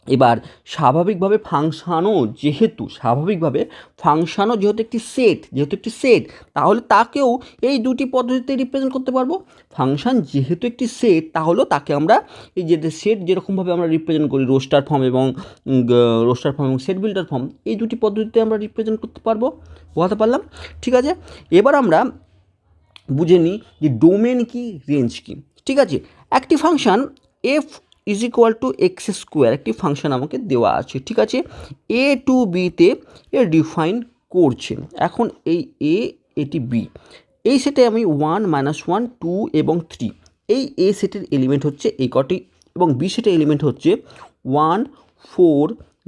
এবার স্বাভাবিকভাবে ফাংশানও যেহেতু একটি সেট, তাহলে তাকেও এই দুটি পদ্ধতিতে রিপ্রেজেন্ট করতে পারবো। ফাংশন যেহেতু একটি সেট, তাহলেও তাকে আমরা এই যে সেট যেরকমভাবে আমরা রিপ্রেজেন্ট করি রোস্টার ফর্ম এবং সেট বিল্ডার ফর্ম, এই দুটি পদ্ধতিতে আমরা রিপ্রেজেন্ট করতে পারবো। বোঝাতে পারলাম? ঠিক আছে। এবার আমরা বুঝে নিই যে ডোমেন কি, রেঞ্জ কি। ঠিক আছে, একটি function F is equal to X square একটি ফাংশন আমাকে দেওয়া আছে, ঠিক আছে, এ টু বিতে এ ডিফাইন করছে। এখন এই এটি বি, এই সেটে আমি 1 -1 2 এবং 3, এই এ সেটের এলিমেন্ট হচ্ছে এই কটি, এবং বি সেটের এলিমেন্ট হচ্ছে 1 4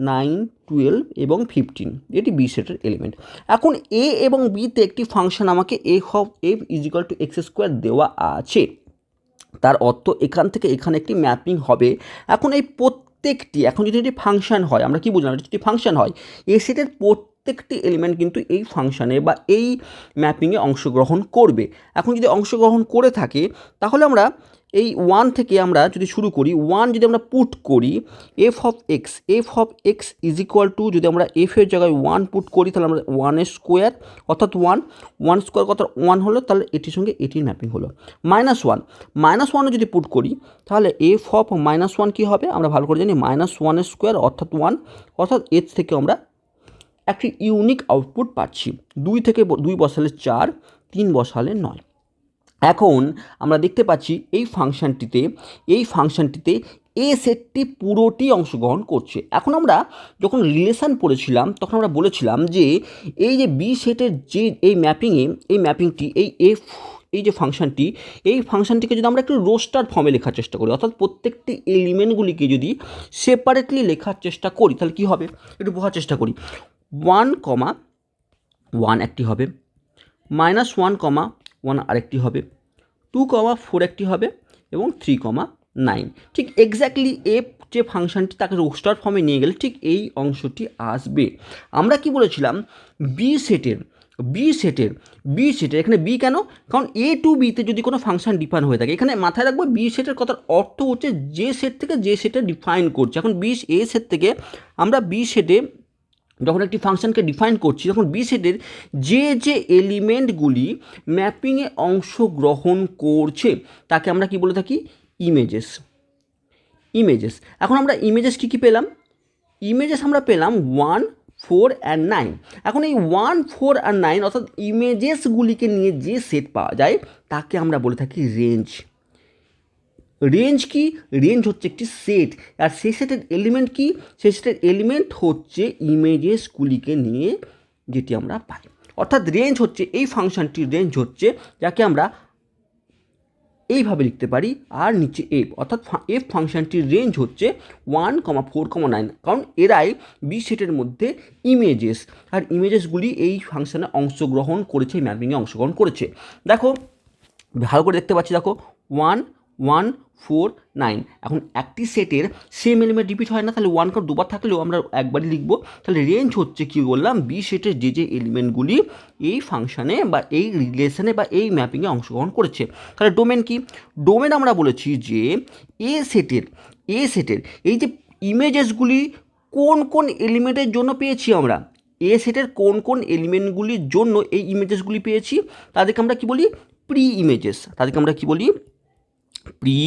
9 12 এবং 15, এটি বি সেটের এলিমেন্ট। এখন এ এবং বিতে একটি ফাংশন আমাকে F is equal to X square দেওয়া আছে, তার অর্থ এখান থেকে এখানে একটি ম্যাপিং হবে। এখন এই প্রত্যেকটি, এখন যদি এটি ফাংশন হয়, আমরা কি বুঝলাম, যদি ফাংশন হয়, এ সেটের প্রত্যেকটি এলিমেন্ট কিন্তু এই ফাংশনে বা এই ম্যাপিংয়ে অংশগ্রহণ করবে। এখন যদি অংশগ্রহণ করে থাকে, তাহলে আমরা এই 1 থেকে আমরা যদি শুরু করি, 1 যদি আমরা পুট করি F of X is equal two, যদি আমরা এফ এর জায়গায় 1 পুট করি, তাহলে আমরা 1 স্কোয়ার, অর্থাৎ 1 স্কোয়ার কত 1 হলো, তাহলে এটির সঙ্গে এটির ম্যাপিং হলো। -1 যদি পুট করি, তাহলে এফ অফ -1 কী হবে, আমরা ভালো করে জানি -1 স্কোয়ার অর্থাৎ 1, অর্থাৎ এর থেকে আমরা একটি ইউনিক আউটপুট পাচ্ছি। 2 থেকে 2 বসালে 4, 3 বসালে 9। এখন আমরা দেখতে পাচ্ছি এই ফাংশনটিতে এ সেটটি পুরোটি অংশগ্রহণ করছে। এখন আমরা যখন রিলেশন পড়েছিলাম, তখন আমরা বলেছিলাম যে এই যে বি সেটের যে এই ম্যাপিংটি এই যে ফাংশনটি, এই ফাংশনটিকে যদি আমরা একটু রোস্টার ফর্মে লেখার চেষ্টা করি, অর্থাৎ প্রত্যেকটি এলিমেন্টগুলিকে যদি সেপারেটলি লেখার চেষ্টা করি, তাহলে কী হবে, একটু বোঝার চেষ্টা করি। 1, একটি হবে, -1, আরেকটি হবে, 2, 4 একটি হবে, এবং 3, 9। ঠিক এক্স্যাক্টলি এফ যে ফাংশনটি, তাকে রোস্টার ফর্মে নিয়ে গেলে ঠিক এই অংশটি আসবে। আমরা কি বলেছিলাম, বি সেটের এখানে বি কেন, কারণ এ টু বিতে যদি কোনো ফাংশন ডিফাইন হয়ে থাকে, এখানে মাথায় রাখবো বি সেটের কথার অর্থ হচ্ছে যে সেট থেকে যে সেটে ডিফাইন করছে। এখন এ সেট থেকে আমরা বি সেটে যখন একটি ফাংশনকে ডিফাইন করছি, তখন বি সেটের যে এলিমেন্টগুলি ম্যাপিংয়ে অংশগ্রহণ করছে, তাকে আমরা কি বলে থাকি, ইমেজেস। এখন আমরা ইমেজেস কী পেলাম, আমরা পেলাম 1, 4 and 9। এখন এই 1, 4 and 9 অর্থাৎ ইমেজেসগুলিকে নিয়ে যে সেট পাওয়া যায়, তাকে আমরা বলে থাকি রেঞ্জ। কি, রেঞ্জ হচ্ছে একটি সেট, আর সেই সেটের এলিমেন্ট কি, সেই সেটের এলিমেন্ট হচ্ছে ইমেজেসগুলিকে নিয়ে যেটি আমরা পাই। অর্থাৎ রেঞ্জ হচ্ছে এই ফাংশনটির রেঞ্জ হচ্ছে, যাকে আমরা এইভাবে লিখতে পারি, আর নিচে এফ, অর্থাৎ এফ ফাংশনটির রেঞ্জ হচ্ছে 1, 4, 9, কারণ এরাই বি সেটের মধ্যে ইমেজেস, আর ইমেজেসগুলি এই ফাংশনে অংশগ্রহণ করেছে, ম্যাপিংয়ে অংশগ্রহণ করেছে। দেখো ভালো করে দেখতে পাচ্ছি, দেখো 1, 4, 9। এখন একটি সেটের সেম এলিমেন্ট রিপিট হয় না, তাহলে 1 দুবার থাকলেও আমরা একবারই লিখবো। তাহলে রেঞ্জ হচ্ছে কি বললাম, বি সেটের যে এলিমেন্টগুলি এই ফাংশনে বা এই রিলেশনে বা এই ম্যাপিংয়ে অংশগ্রহণ করেছে। তাহলে ডোমেন কি, ডোমেন আমরা বলেছি যে এ সেটের এই যে ইমেজেসগুলি কোন এলিমেন্টের জন্য পেয়েছি আমরা, এ সেটের কোন কোন এলিমেন্টগুলির জন্য এই ইমেজেসগুলি পেয়েছি তাদেরকে আমরা কি বলি, প্রি ইমেজেস। তাদেরকে আমরা কি বলি, প্রি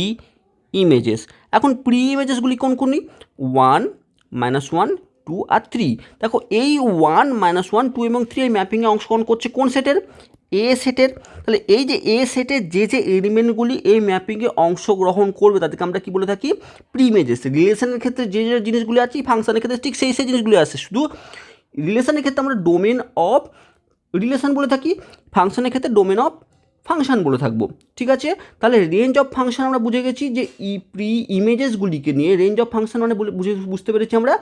ইমেজেস। এখন প্রি ইমেজেসগুলি কোন কোনই, 1, -1, 2 আর 3। দেখো এই 1, -1, 2 এবং 3 এই ম্যাপিংয়ে অংশগ্রহণ করছে কোন সেটের, এ সেটের। তাহলে এই যে এ সেটের যে এলিমেন্টগুলি এই ম্যাপিংয়ে অংশগ্রহণ করবে তাদেরকে আমরা কি বলে থাকি, প্রি ইমেজেস। রিলেশনের ক্ষেত্রে যে জিনিসগুলি আছে, ফাংশনের ক্ষেত্রে ঠিক সেই জিনিসগুলি আছে, শুধু রিলেশনের ক্ষেত্রে আমরা ডোমেন অফ রিলেশন বলে থাকি, ফাংশনের ক্ষেত্রে ডোমেন অফ ফাংশন বলে থাকবো। ঠিক আছে, তাহলে রেঞ্জ অফ ফাংশন আমরা বুঝে গেছি যে প্রি ইমেজেসগুলিকে নিয়ে, রেঞ্জ অফ ফাংশন মানে বুঝতে পেরেছি আমরা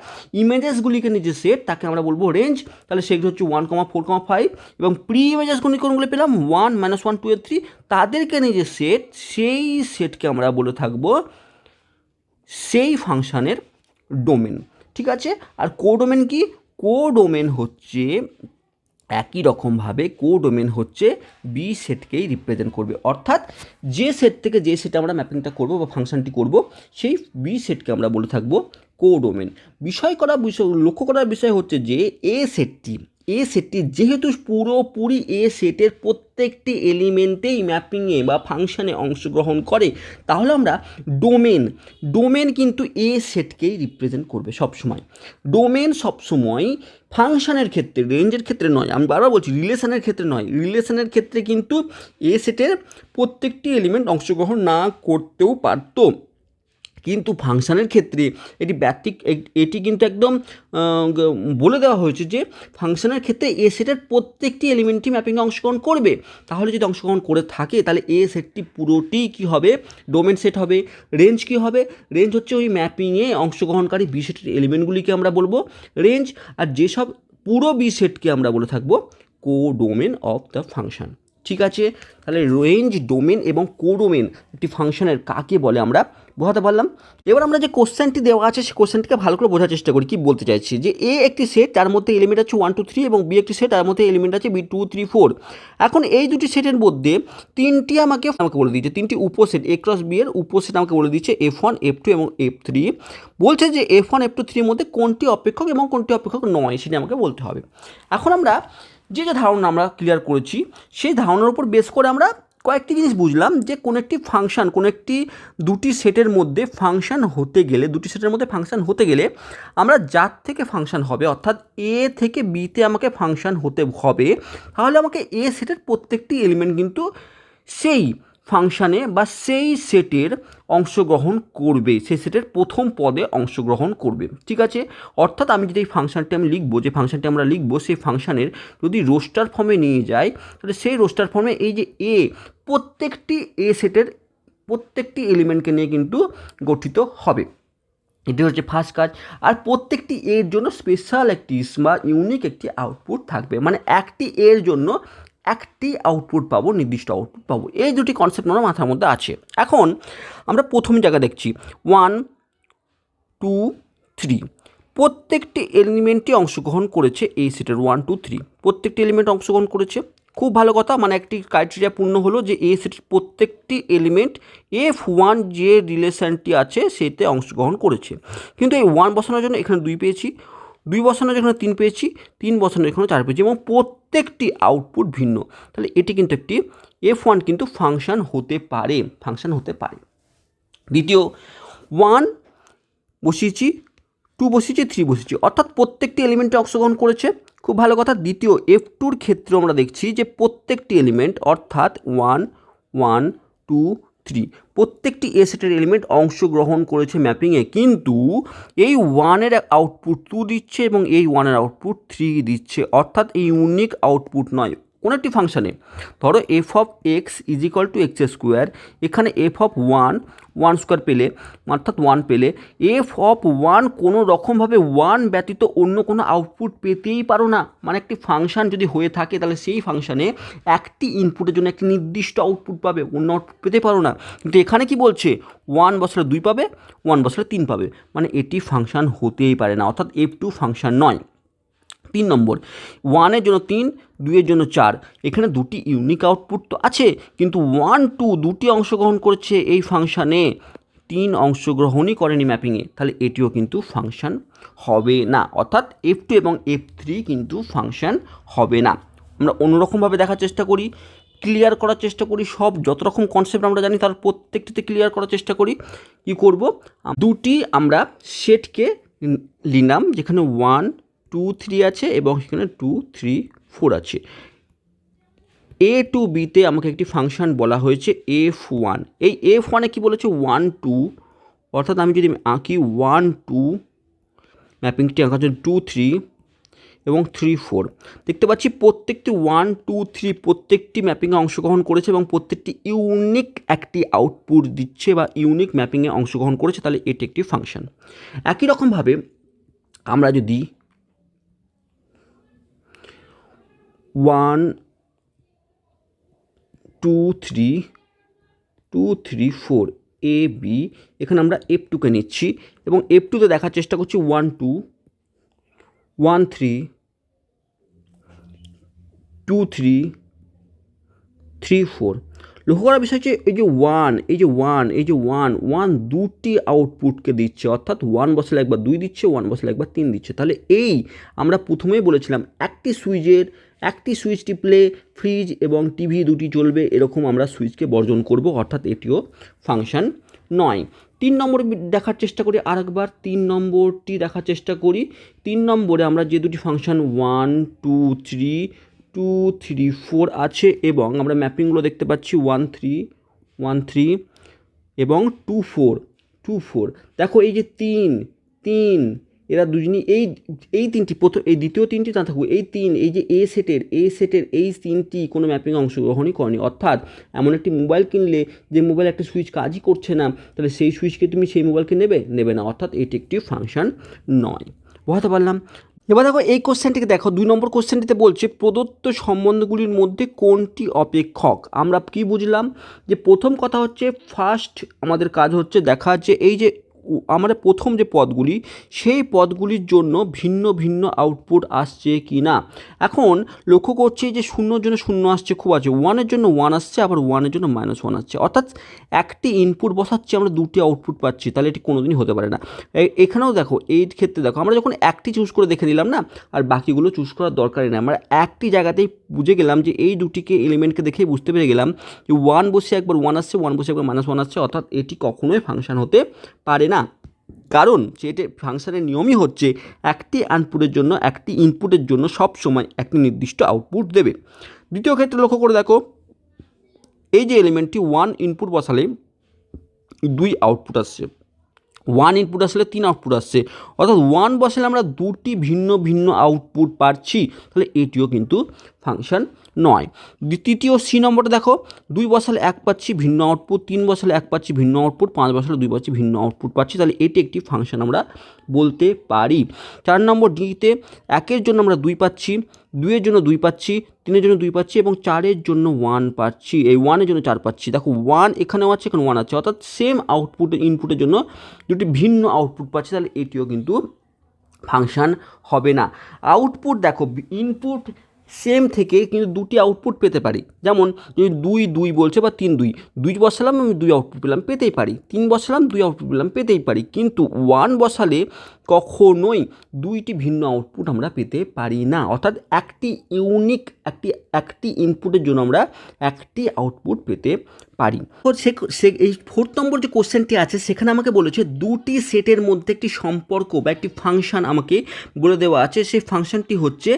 ইমেজেসগুলিকে নিয়ে যে সেট তাকে আমরা বলবো রেঞ্জ। তাহলে সেগুলো হচ্ছে 1, 4, 5 এবং প্রি ইমেজেসগুলি কোনগুলো পেলাম 1, -1, 2 আর 3, তাদেরকে নিয়ে যে সেট সেই সেটকে আমরা বলে থাকবো সেই ফাংশানের ডোমেন। ঠিক আছে, আর কোডোমেন কি, কোডোমেন হচ্ছে একই রকমভাবে কোডোমেন হচ্ছে বি সেটকেই রিপ্রেজেন্ট করবে, অর্থাৎ যে সেট থেকে যে সেটে আমরা ম্যাপিংটা করব বা ফাংশনটি করব সেই বি সেটকে আমরা বলে থাকবো কোডোমেন। লক্ষ্য করার বিষয় হচ্ছে যে এ সেটটি যেহেতু পুরোপুরি এ সেটের প্রত্যেকটি এলিমেন্টেই ম্যাপিংয়ে বা ফাংশনে অংশগ্রহণ করে, তাহলে আমরা ডোমেন কিন্তু এ সেটকেই রিপ্রেজেন্ট করবে সবসময়। ডোমেন সবসময় ফাংশনের ক্ষেত্রে, রেঞ্জের ক্ষেত্রে নয়, আমি বারবার বলছি রিলেশনের ক্ষেত্রে নয়, রিলেশনের ক্ষেত্রে কিন্তু এ সেটের প্রত্যেকটি এলিমেন্ট অংশগ্রহণ না করতেও পারতো, কিন্তু ফাংশনের ক্ষেত্রে এটি কিন্তু একদম বলে দেওয়া হয়েছে যে ফাংশনের ক্ষেত্রে এ সেটের প্রত্যেকটি এলিমেন্টই ম্যাপিংয়ে অংশগ্রহণ করবে। তাহলে যদি অংশগ্রহণ করে থাকে তাহলে এ সেটটি পুরোটি কী হবে, ডোমেন সেট হবে। রেঞ্জ কী হবে, রেঞ্জ হচ্ছে ওই ম্যাপিংয়ে অংশগ্রহণকারী বি সেটের এলিমেন্টগুলিকে আমরা বলবো রেঞ্জ, আর যেসব পুরো বি সেটকে আমরা বলে থাকবো কোডোমেন অফ দ্য ফাংশন। ঠিক আছে, তাহলে রেঞ্জ, ডোমেন এবং কোডোমেন একটি ফাংশনের কাকে বলে আমরা বোঝাতে পারলাম। এবার আমরা যে কোশ্চেনটি দেওয়া আছে সেই কোশ্চেনটিকে ভালো করে বোঝার চেষ্টা করি। কি বলতে চাইছি, যে এ একটি সেট যার মধ্যে এলিমেন্ট আছে 1, 2, 3 এবং বি একটি সেট তার মধ্যে এলিমেন্ট আছে বি 2, 3, 4। এখন এই দুটি সেটের মধ্যে তিনটি আমাকে বলে দিয়েছে, তিনটি উপসেট এ ক্রস বি এর উপসেট আমাকে বলে দিচ্ছে F1, F2 এবং F3। বলছে যে F1, F2, 3 এর মধ্যে কোনটি অপেক্ষক এবং কোনটি অপেক্ষক নয় সেটা আমাকে বলতে হবে। এখন আমরা যে ধারণা আমরা ক্লিয়ার করেছি সেই ধারণার উপর বেস করে আমরা কয়েকটি জিনিস বুঝলাম, যে কোনো একটি ফাংশন, কোনো একটি দুটি সেটের মধ্যে ফাংশন হতে গেলে আমরা যার থেকে ফাংশন হবে, অর্থাৎ এ থেকে বিতে আমাকে ফাংশন হতে হবে, তাহলে আমাকে এ সেটের প্রত্যেকটি এলিমেন্ট কিন্তু সেই ফাংশানে বা সেই সেটের অংশগ্রহণ করবে, সেই সেটের প্রথম পদে অংশগ্রহণ করবে। ঠিক আছে, অর্থাৎ আমি যদি এই ফাংশনটি আমরা লিখবো সেই ফাংশানের যদি রোস্টার ফর্মে নিয়ে যাই, তাহলে সেই রোস্টার ফর্মে এই যে এ প্রত্যেকটি এ সেটের প্রত্যেকটি এলিমেন্টকে নিয়ে কিন্তু গঠিত হবে। এটি হচ্ছে ফার্স্ট কাজ। আর প্রত্যেকটি এর জন্য স্পেশাল একটি বা ইউনিক একটি আউটপুট থাকবে, মানে একটি এর জন্য একটি আউটপুট পাবো, নির্দিষ্ট আউটপুট পাবো। এই দুটি কনসেপ্ট আমার মাথার মধ্যে আছে। এখন আমরা প্রথম জায়গা দেখছি 1, 2, 3 প্রত্যেকটি এলিমেন্টই অংশগ্রহণ করেছে এই সেটের 1, 2, 3 প্রত্যেকটি এলিমেন্ট অংশগ্রহণ করেছে। খুব ভালো কথা, মানে একটি ক্রাইটেরিয়া পূর্ণ হলো যে এই সেটের প্রত্যেকটি এলিমেন্ট F1 যে রিলেশনটি আছে সেতে অংশগ্রহণ করেছে। কিন্তু এই 1 বসানোর জন্য এখানে 2 পেয়েছি, 2 বসানোর জন্য 3 পেয়েছি, 3 বসানোর এখানে 4 পেয়েছি এবং প্রত্যেকটি আউটপুট ভিন্ন। তাহলে এটি কিন্তু একটি F1 কিন্তু ফাংশন হতে পারে। দ্বিতীয় 1 বসিয়েছি, 2 বসিয়েছি, 3 বসিয়েছি, অর্থাৎ প্রত্যেকটি এলিমেন্টে অংশগ্রহণ করেছে। খুব ভালো কথা। দ্বিতীয় F2-র ক্ষেত্রে আমরা দেখছি যে প্রত্যেকটি এলিমেন্ট অর্থাৎ 1, 1, 2, 3 প্রত্যেকটি এ সেটের এলিমেন্ট অংশগ্রহণ করেছে ম্যাপিংয়ে, কিন্তু এই 1-এর আউটপুট 2 দিচ্ছে এবং এই 1-এর আউটপুট 3 দিচ্ছে, অর্থাৎ এই ইউনিক আউটপুট নয়। কোনো একটি ফাংশানে ধরো f(x) = x², এখানে f(1) স্কোয়ার পেলে অর্থাৎ 1 পেলে f(1) কোনো রকমভাবে 1 ব্যতীত অন্য কোনো আউটপুট পেতেই পারো না। মানে একটি ফাংশান যদি হয়ে থাকে তাহলে সেই ফাংশানে একটি ইনপুটের জন্য একটি নির্দিষ্ট আউটপুট পাবে, অন্য আউটপুট পেতে পারো না। কিন্তু এখানে কি বলছে 1 বসালে 2 পাবে, 1 বসালে 3 পাবে, মানে এটি ফাংশান হতেই পারে না, অর্থাৎ F2 ফাংশান নয়। 3 নম্বর 1-এর জন্য 3, 2-এর জন্য 4, এখানে দুটি ইউনিক আউটপুট তো আছে, কিন্তু 1, 2 দুটি অংশগ্রহণ করেছে এই ফাংশানে, 3 অংশগ্রহণই করেনি ম্যাপিংয়ে, তাহলে এটিও কিন্তু ফাংশন হবে না, অর্থাৎ F2 এবং F3 কিন্তু ফাংশন হবে না। আমরা অন্যরকমভাবে দেখার চেষ্টা করি, ক্লিয়ার করার চেষ্টা করি, সব যত রকম কনসেপ্ট আমরা জানি তার প্রত্যেকটিতে ক্লিয়ার করার চেষ্টা করি। কি করব, দুটি আমরা সেটকে নিলাম যেখানে 1 2 3 আছে এবং সেখানে 2 3 4 আছে। A টু বিতে আমাকে একটি ফাংশন বলা হয়েছে F1। এই F1-এ কী বলেছে 1 2, অর্থাৎ আমি যদি আঁকি 1 2, ম্যাপিংটি আঁকার জন্য 2 3 এবং 3 4, দেখতে পাচ্ছি প্রত্যেকটি 1 2 3 প্রত্যেকটি ম্যাপিংয়ে অংশগ্রহণ করেছে এবং প্রত্যেকটি ইউনিক একটি আউটপুট দিচ্ছে বা ইউনিক ম্যাপিংয়ে অংশগ্রহণ করেছে, তাহলে এটি একটি ফাংশন। একই রকমভাবে আমরা যদি 1 2 3 2 3 4 A B, এখানে আমরা F2কে নিচ্ছি এবং F2তে দেখার চেষ্টা করছি 1 2 1 3 2 3 3 4। লক্ষ্য করার বিষয় হচ্ছে এই যে 1 দুটি আউটপুটকে দিচ্ছে, অর্থাৎ 1 বসালে একবার 2 দিচ্ছে, 1 বসালে একবার 3 দিচ্ছে। তাহলে এই আমরা প্রথমেই বলেছিলাম একটি সুইচ টিপলে ফ্রিজ এবং টিভি দুটি চলবে, এরকম আমরা সুইচকে বর্জন করব, অর্থাৎ এটিও ফাংশন নয়। 3 নম্বর দেখার চেষ্টা করি, আরেকবার 3 নম্বরটি দেখার চেষ্টা করি। 3 নম্বরে আমরা যে দুটি ফাংশন 1 2 3 2 3 4 আছে এবং আমরা ম্যাপিংগুলো দেখতে পাচ্ছি 1 3 1 3 এবং 2 4 2 4। দেখো এই যে 3 এরা দুজনই এই তিনটি প্রথম এই দ্বিতীয় তিনটি না থাকুক, এই যে এ সেটের এই তিনটি কোনো ম্যাপিংয়ে অংশগ্রহণই করেনি। অর্থাৎ এমন একটি মোবাইল কিনলে যে মোবাইল একটা সুইচ কাজই করছে না, তাহলে সেই সুইচকে তুমি সেই মোবাইলকে নেবে না, অর্থাৎ এটি একটি ফাংশন নয়। বোঝাতে পারলাম? এবার দেখো এই কোশ্চেনটিকে দেখো, 2 নম্বর কোশ্চেনটিতে বলছে প্রদত্ত সম্বন্ধগুলির মধ্যে কোনটি অপেক্ষক। আমরা কি বুঝলাম, যে প্রথম কথা হচ্ছে ফার্স্ট আমাদের কাজ হচ্ছে দেখা যে এই যে আমাদের প্রথম যে পদগুলি সেই পদগুলির জন্য ভিন্ন ভিন্ন আউটপুট আসছে কি না। এখন লক্ষ্য করছি যে 0-এর জন্য 0 আসছে, খুব আছে, 1-এর জন্য 1 আসছে, আবার 1-এর জন্য -1 আসছে, অর্থাৎ একটি ইনপুট বসাচ্ছি আমরা দুটি আউটপুট পাচ্ছি, তাহলে এটি কোনোদিনই হতে পারে না। এখানেও দেখো, এই ক্ষেত্রে দেখো আমরা যখন একটি চুজ করে দেখে নিলাম না, আর বাকিগুলো চুজ করার দরকারই নেই, আমরা একটি জায়গাতেই বুঝে গেলাম যে এই দুটিকে এলিমেন্টকে দেখেই বুঝতে পেরে গেলাম যে 1 বসে একবার 1 আসছে, 1 বসে একবার -1 আসছে, অর্থাৎ এটি কখনোই ফাংশন হতে পারে না। কারণ সেটি ফাংশনের নিয়মই হচ্ছে একটি ইনপুটের জন্য সব সময় একটি নির্দিষ্ট আউটপুট দেবে। দ্বিতীয় ক্ষেত্রে লক্ষ্য করে দেখো, এই যে এলিমেন্টটি 1 ইনপুট বসালে 2 আউটপুট আসছে, 1 ইনপুট আসলে 3 আউটপুট আসছে, অর্থাৎ 1 বসালে আমরা দুটি ভিন্ন ভিন্ন আউটপুট পাচ্ছি, তাহলে এটিও কিন্তু ফাংশন নয়। তৃতীয় সি নম্বরটা দেখো, 2 বসালে 1 পাচ্ছি ভিন্ন আউটপুট, 3 বসালে 1 পাচ্ছি ভিন্ন আউটপুট, 5 বসালে 2 পাচ্ছি ভিন্ন আউটপুট পাচ্ছি, তাহলে এটি একটি ফাংশন আমরা বলতে পারি। 4 নম্বর ডিতে 1-এর জন্য আমরা 2 পাচ্ছি, 2-এর জন্য 2 পাচ্ছি, 3-এর জন্য 2 পাচ্ছি এবং 4-এর জন্য 1 পাচ্ছি, এই 1-এর জন্য 4 পাচ্ছি। দেখো 1 এখানেও আছে, এখানে 1 আছে, অর্থাৎ সেম ইনপুটের জন্য দুটি ভিন্ন আউটপুট পাচ্ছি, তাহলে এটিও কিন্তু ফাংশন হবে না। আউটপুট দেখো, ইনপুট সেম থেকে কিন্তু দুটি আউটপুট পেতে পারি, যেমন যদি 2 বলছে বা 3 2 বসালাম আমি 2 আউটপুট পেলাম, পেতেই পারি, 3 বসালাম 2 আউটপুট পেলাম, পেতেই পারি, কিন্তু 1 বসালে কখনোই দুইটি ভিন্ন আউটপুট আমরা পেতে পারি না, অর্থাৎ একটি ইউনিক একটি ইনপুটের জন্য আমরা একটি আউটপুট পেতে পারি। এই 4 নম্বর যে কোশ্চেনটি আছে সেখানে আমাকে বলেছে দুটি সেটের মধ্যে একটি সম্পর্ক বা একটি ফাংশন আমাকে বলে দেওয়া আছে, সেই ফাংশনটি হচ্ছে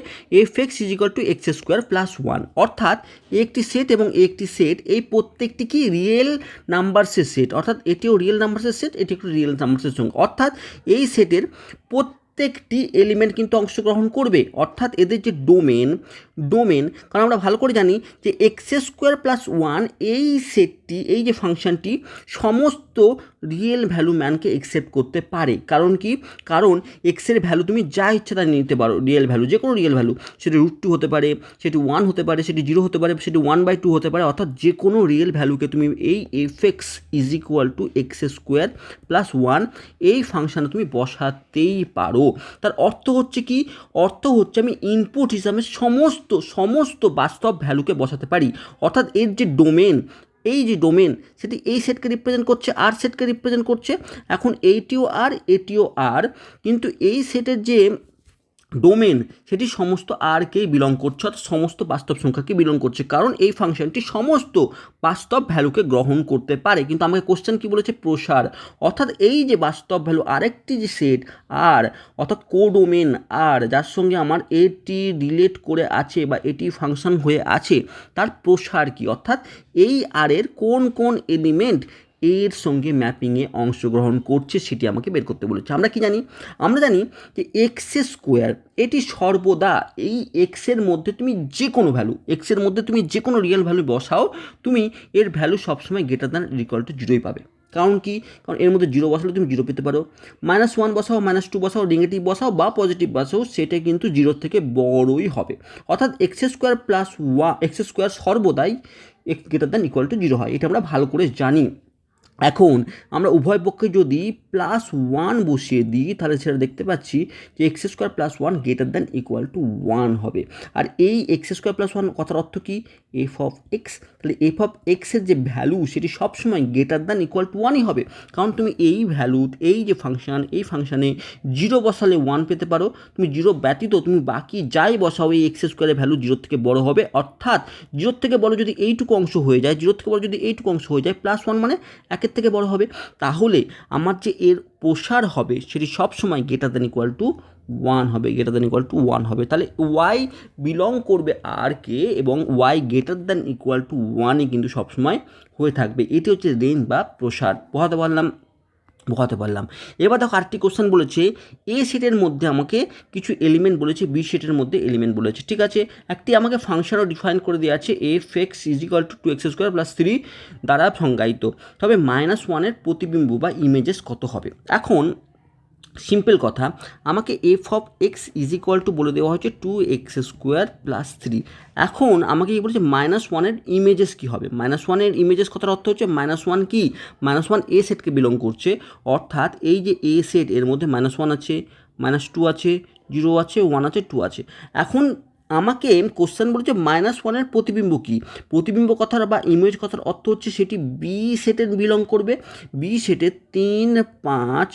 f(x = x² + 1), অর্থাৎ একটি সেট এবং একটি সেট এই প্রত্যেকটি কি রিয়েল নাম্বারসের সেট, অর্থাৎ এটিও রিয়েল নাম্বারসের সেট, এটি একটু রিয়েল নাম্বারসের সঙ্গে, অর্থাৎ এই সেটের প্রত্যেকটি এলিমেন্ট কিন্তু অংশগ্রহণ করবে, অর্থাৎ এদের যে ডোমেন কারণ আমরা ভালো করে জানি যে x² + 1 এই সেটটি, এই যে ফাংশনটি সমস্ত রিয়েল ভ্যালু ম্যানকে অ্যাকসেপ্ট করতে পারে। কারণ এক্সের ভ্যালু তুমি যা ইচ্ছা তা নিতে পারো, রিয়েল ভ্যালু, যে কোনো রিয়েল ভ্যালু, সেটি √2 হতে পারে, সেটি 1 হতে পারে, সেটি 0 হতে পারে, সেটি 1/2 হতে পারে, অর্থাৎ যে কোনো রিয়েল ভ্যালুকে তুমি এই f(x = x² + 1) এই ফাংশনে তুমি বসাতেই পারো। তার অর্থ হচ্ছে কি? অর্থ হচ্ছে আমি ইনপুট হিসাবে সমস্ত বাস্তব ভ্যালুকে বসাতে পারি, অর্থাৎ এর যে ডোমেন এই যে ডোমেন সেটি এই সেটকে রিপ্রেজেন্ট করছে, আর সেটকে রিপ্রেজেন্ট করছে। এখন এইটিও আর, এটিও আর, কিন্তু এই সেটের যে ডোমেন সেটি সমস্ত আরকেই বিলং করছে, অর্থাৎ সমস্ত বাস্তব সংখ্যাকে বিলং করছে, কারণ এই ফাংশনটি সমস্ত বাস্তব ভ্যালুকে গ্রহণ করতে পারে। কিন্তু আমাকে কোশ্চেন কি বলেছে, প্রসার, অর্থাৎ এই যে বাস্তব ভ্যালু আরেকটি যে সেট আর, অর্থাৎ কোডোমেন আর, যার সঙ্গে আমার এটি রিলেট করে আছে বা এটি ফাংশন হয়ে আছে, তার প্রসার কি, অর্থাৎ এই আরের কোন কোন এলিমেন্ট এর সঙ্গে ম্যাপিংয়ে অংশগ্রহণ করছে সেটি আমাকে বের করতে বলেছে। আমরা কি জানি, আমরা জানি যে এক্স স্কোয়ার এটি সর্বদা এই এক্সের মধ্যে তুমি যে কোনো ভ্যালু, এক্সের মধ্যে তুমি যে কোনো রিয়েল ভ্যালু বসাও, তুমি এর ভ্যালু সবসময় গ্রেটার দ্যান ইকুয়াল টু জিরোই পাবে। কারণ কি, কারণ এর মধ্যে জিরো বসালে তুমি জিরো পেতে পারো, -1 বসাও, -2 বসাও, নেগেটিভ বসাও বা পজিটিভ বসাও, সেটা কিন্তু জিরোর থেকে বড়ই হবে। অর্থাৎ X square plus X square সর্বদাই greater than equal to zero হয়, এটা আমরা ভালো করে জানি। এখন আমরা উভয় পক্ষে যদি +1 বসিয়ে দিই, তাহলে সেটা দেখতে পাচ্ছি যে x square plus 1 greater than equal two 1 হবে। আর এই এক্স স্কোয়ার প্লাস 1 কথার অর্থ কি, এফ অফ এক্স, তাহলে এফ অফ এক্সের যে ভ্যালু সেটি সবসময় গ্রেটার দ্যান ইকুয়াল টু 1ই হবে। কারণ তুমি এই ভ্যালু, এই যে ফাংশন, এই ফাংশানে জিরো বসালে 1 পেতে পারো, তুমি জিরো ব্যতীত তুমি বাকি যাই বসাও এই এক্স স্কোয়ারের ভ্যালু জিরোর থেকে বড় হবে। অর্থাৎ জিরোর থেকে বড় যদি এইটুকু অংশ হয়ে যায়, জিরোর থেকে বড় যদি এইটুকু অংশ হয়ে যায়, +1 মানে একের থেকে বড় হবে, তাহলে আমার যে এর প্রসার হবে সেটি সবসময় গ্রেটার দ্যান ইকুয়াল টু 1 হবে, গ্রেটার দ্যান ইকুয়াল টু 1 হবে। তাহলে ওয়াই বিলং করবে আর কে, এবং Y greater than equal to 1ই কিন্তু সবসময় হয়ে থাকবে। এটি হচ্ছে রেঞ্জ বা প্রসার। বোঝাতে পারলাম। এবার দেখো আরেকটি কোশ্চেন বলেছে, এ সেটের মধ্যে আমাকে কিছু এলিমেন্ট বলেছে, বি সেটের মধ্যে এলিমেন্ট বলেছে, ঠিক আছে। একটি আমাকে ফাংশনও ডিফাইন করে দেওয়া আছে, F x is equal two 2x² + 3 দ্বারা সংজ্ঞায়িত। তবে -1-এর প্রতিবিম্ব বা ইমেজেস কত হবে। এখন সিম্পল কথা, আমাকে F of X is equal two বলে দেওয়া হচ্ছে 2x² + 3। এখন আমাকে কি বলেছে, -1-এর ইমেজেস কী হবে। -1-এর ইমেজেস কথার অর্থ হচ্ছে -1 কি, -1 এ সেটকে বিলং করছে, অর্থাৎ এই যে এ সেট এর মধ্যে -1 আছে, -2 আছে, 0 আছে, 1 আছে, 2 আছে। এখন আমাকে কোশ্চেন বলেছে -1-এর প্রতিবিম্ব কী। প্রতিবিম্ব কথার বা ইমেজ কথার অর্থ হচ্ছে সেটি বি সেটের বিলং করবে। বি সেটে 3, 5,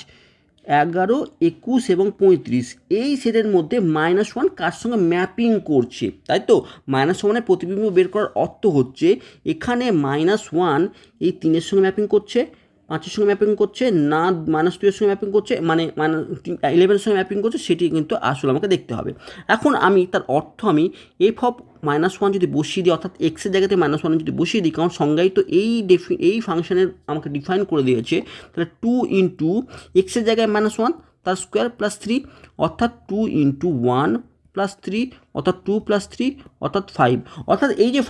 11, 21 এবং 35 এই সেটের মধ্যে -1 কার সঙ্গে ম্যাপিং করছে, তাই তো। -1-এর প্রতিবিম্ব বের করার অর্থ হচ্ছে এখানে -1 এই 3-এর সঙ্গে ম্যাপিং করছে, 5-এর সঙ্গে ম্যাপিং করছে না, -2-এর সঙ্গে ম্যাপিং করছে, মানে 11-এর সঙ্গে ম্যাপিং করছে, সেটি কিন্তু আসলে আমাকে দেখতে হবে। এখন আমি তার অর্থ আমি এফ অফ -1 যদি বসিয়ে দিই, অর্থাৎ এক্সের জায়গাতে -1 যদি বসিয়ে দিই, কারণ সংজ্ঞায়িত এই ফাংশনের আমাকে ডিফাইন করে দিয়েছে, তাহলে 2 ইন্টু এক্সের জায়গায় -1 তার স্কোয়ার +3, অর্থাৎ 2 ইন্টু 1 + 3, অর্থাৎ 2 + 3 অর্থাৎ 5। অর্থাৎ এই যে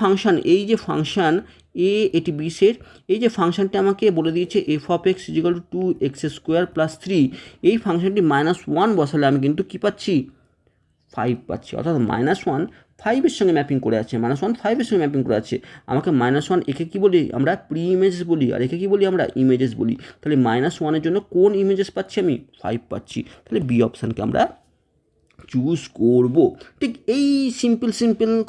ফাংশন এ, এটি বি সেট, এই যে ফাংশনটি আমাকে বলে দিয়েছে F of X is equal two 2x² + 3, এই ফাংশনটি -1 বসালে আমি কিন্তু কী পাচ্ছি, 5 পাচ্ছি। অর্থাৎ -1 5-এর সঙ্গে ম্যাপিং করে আছে, -1 5-এর সঙ্গে ম্যাপিং করে আছে। আমাকে -1 একে কী বলি আমরা, প্রি ইমেজেস বলি, আর একে কী বলি আমরা, ইমেজেস বলি। তাহলে -1-এর জন্য কোন ইমেজেস পাচ্ছি আমি, 5 পাচ্ছি। তাহলে বি অপশানকে আমরা চুজ করব। ঠিক এই সিম্পল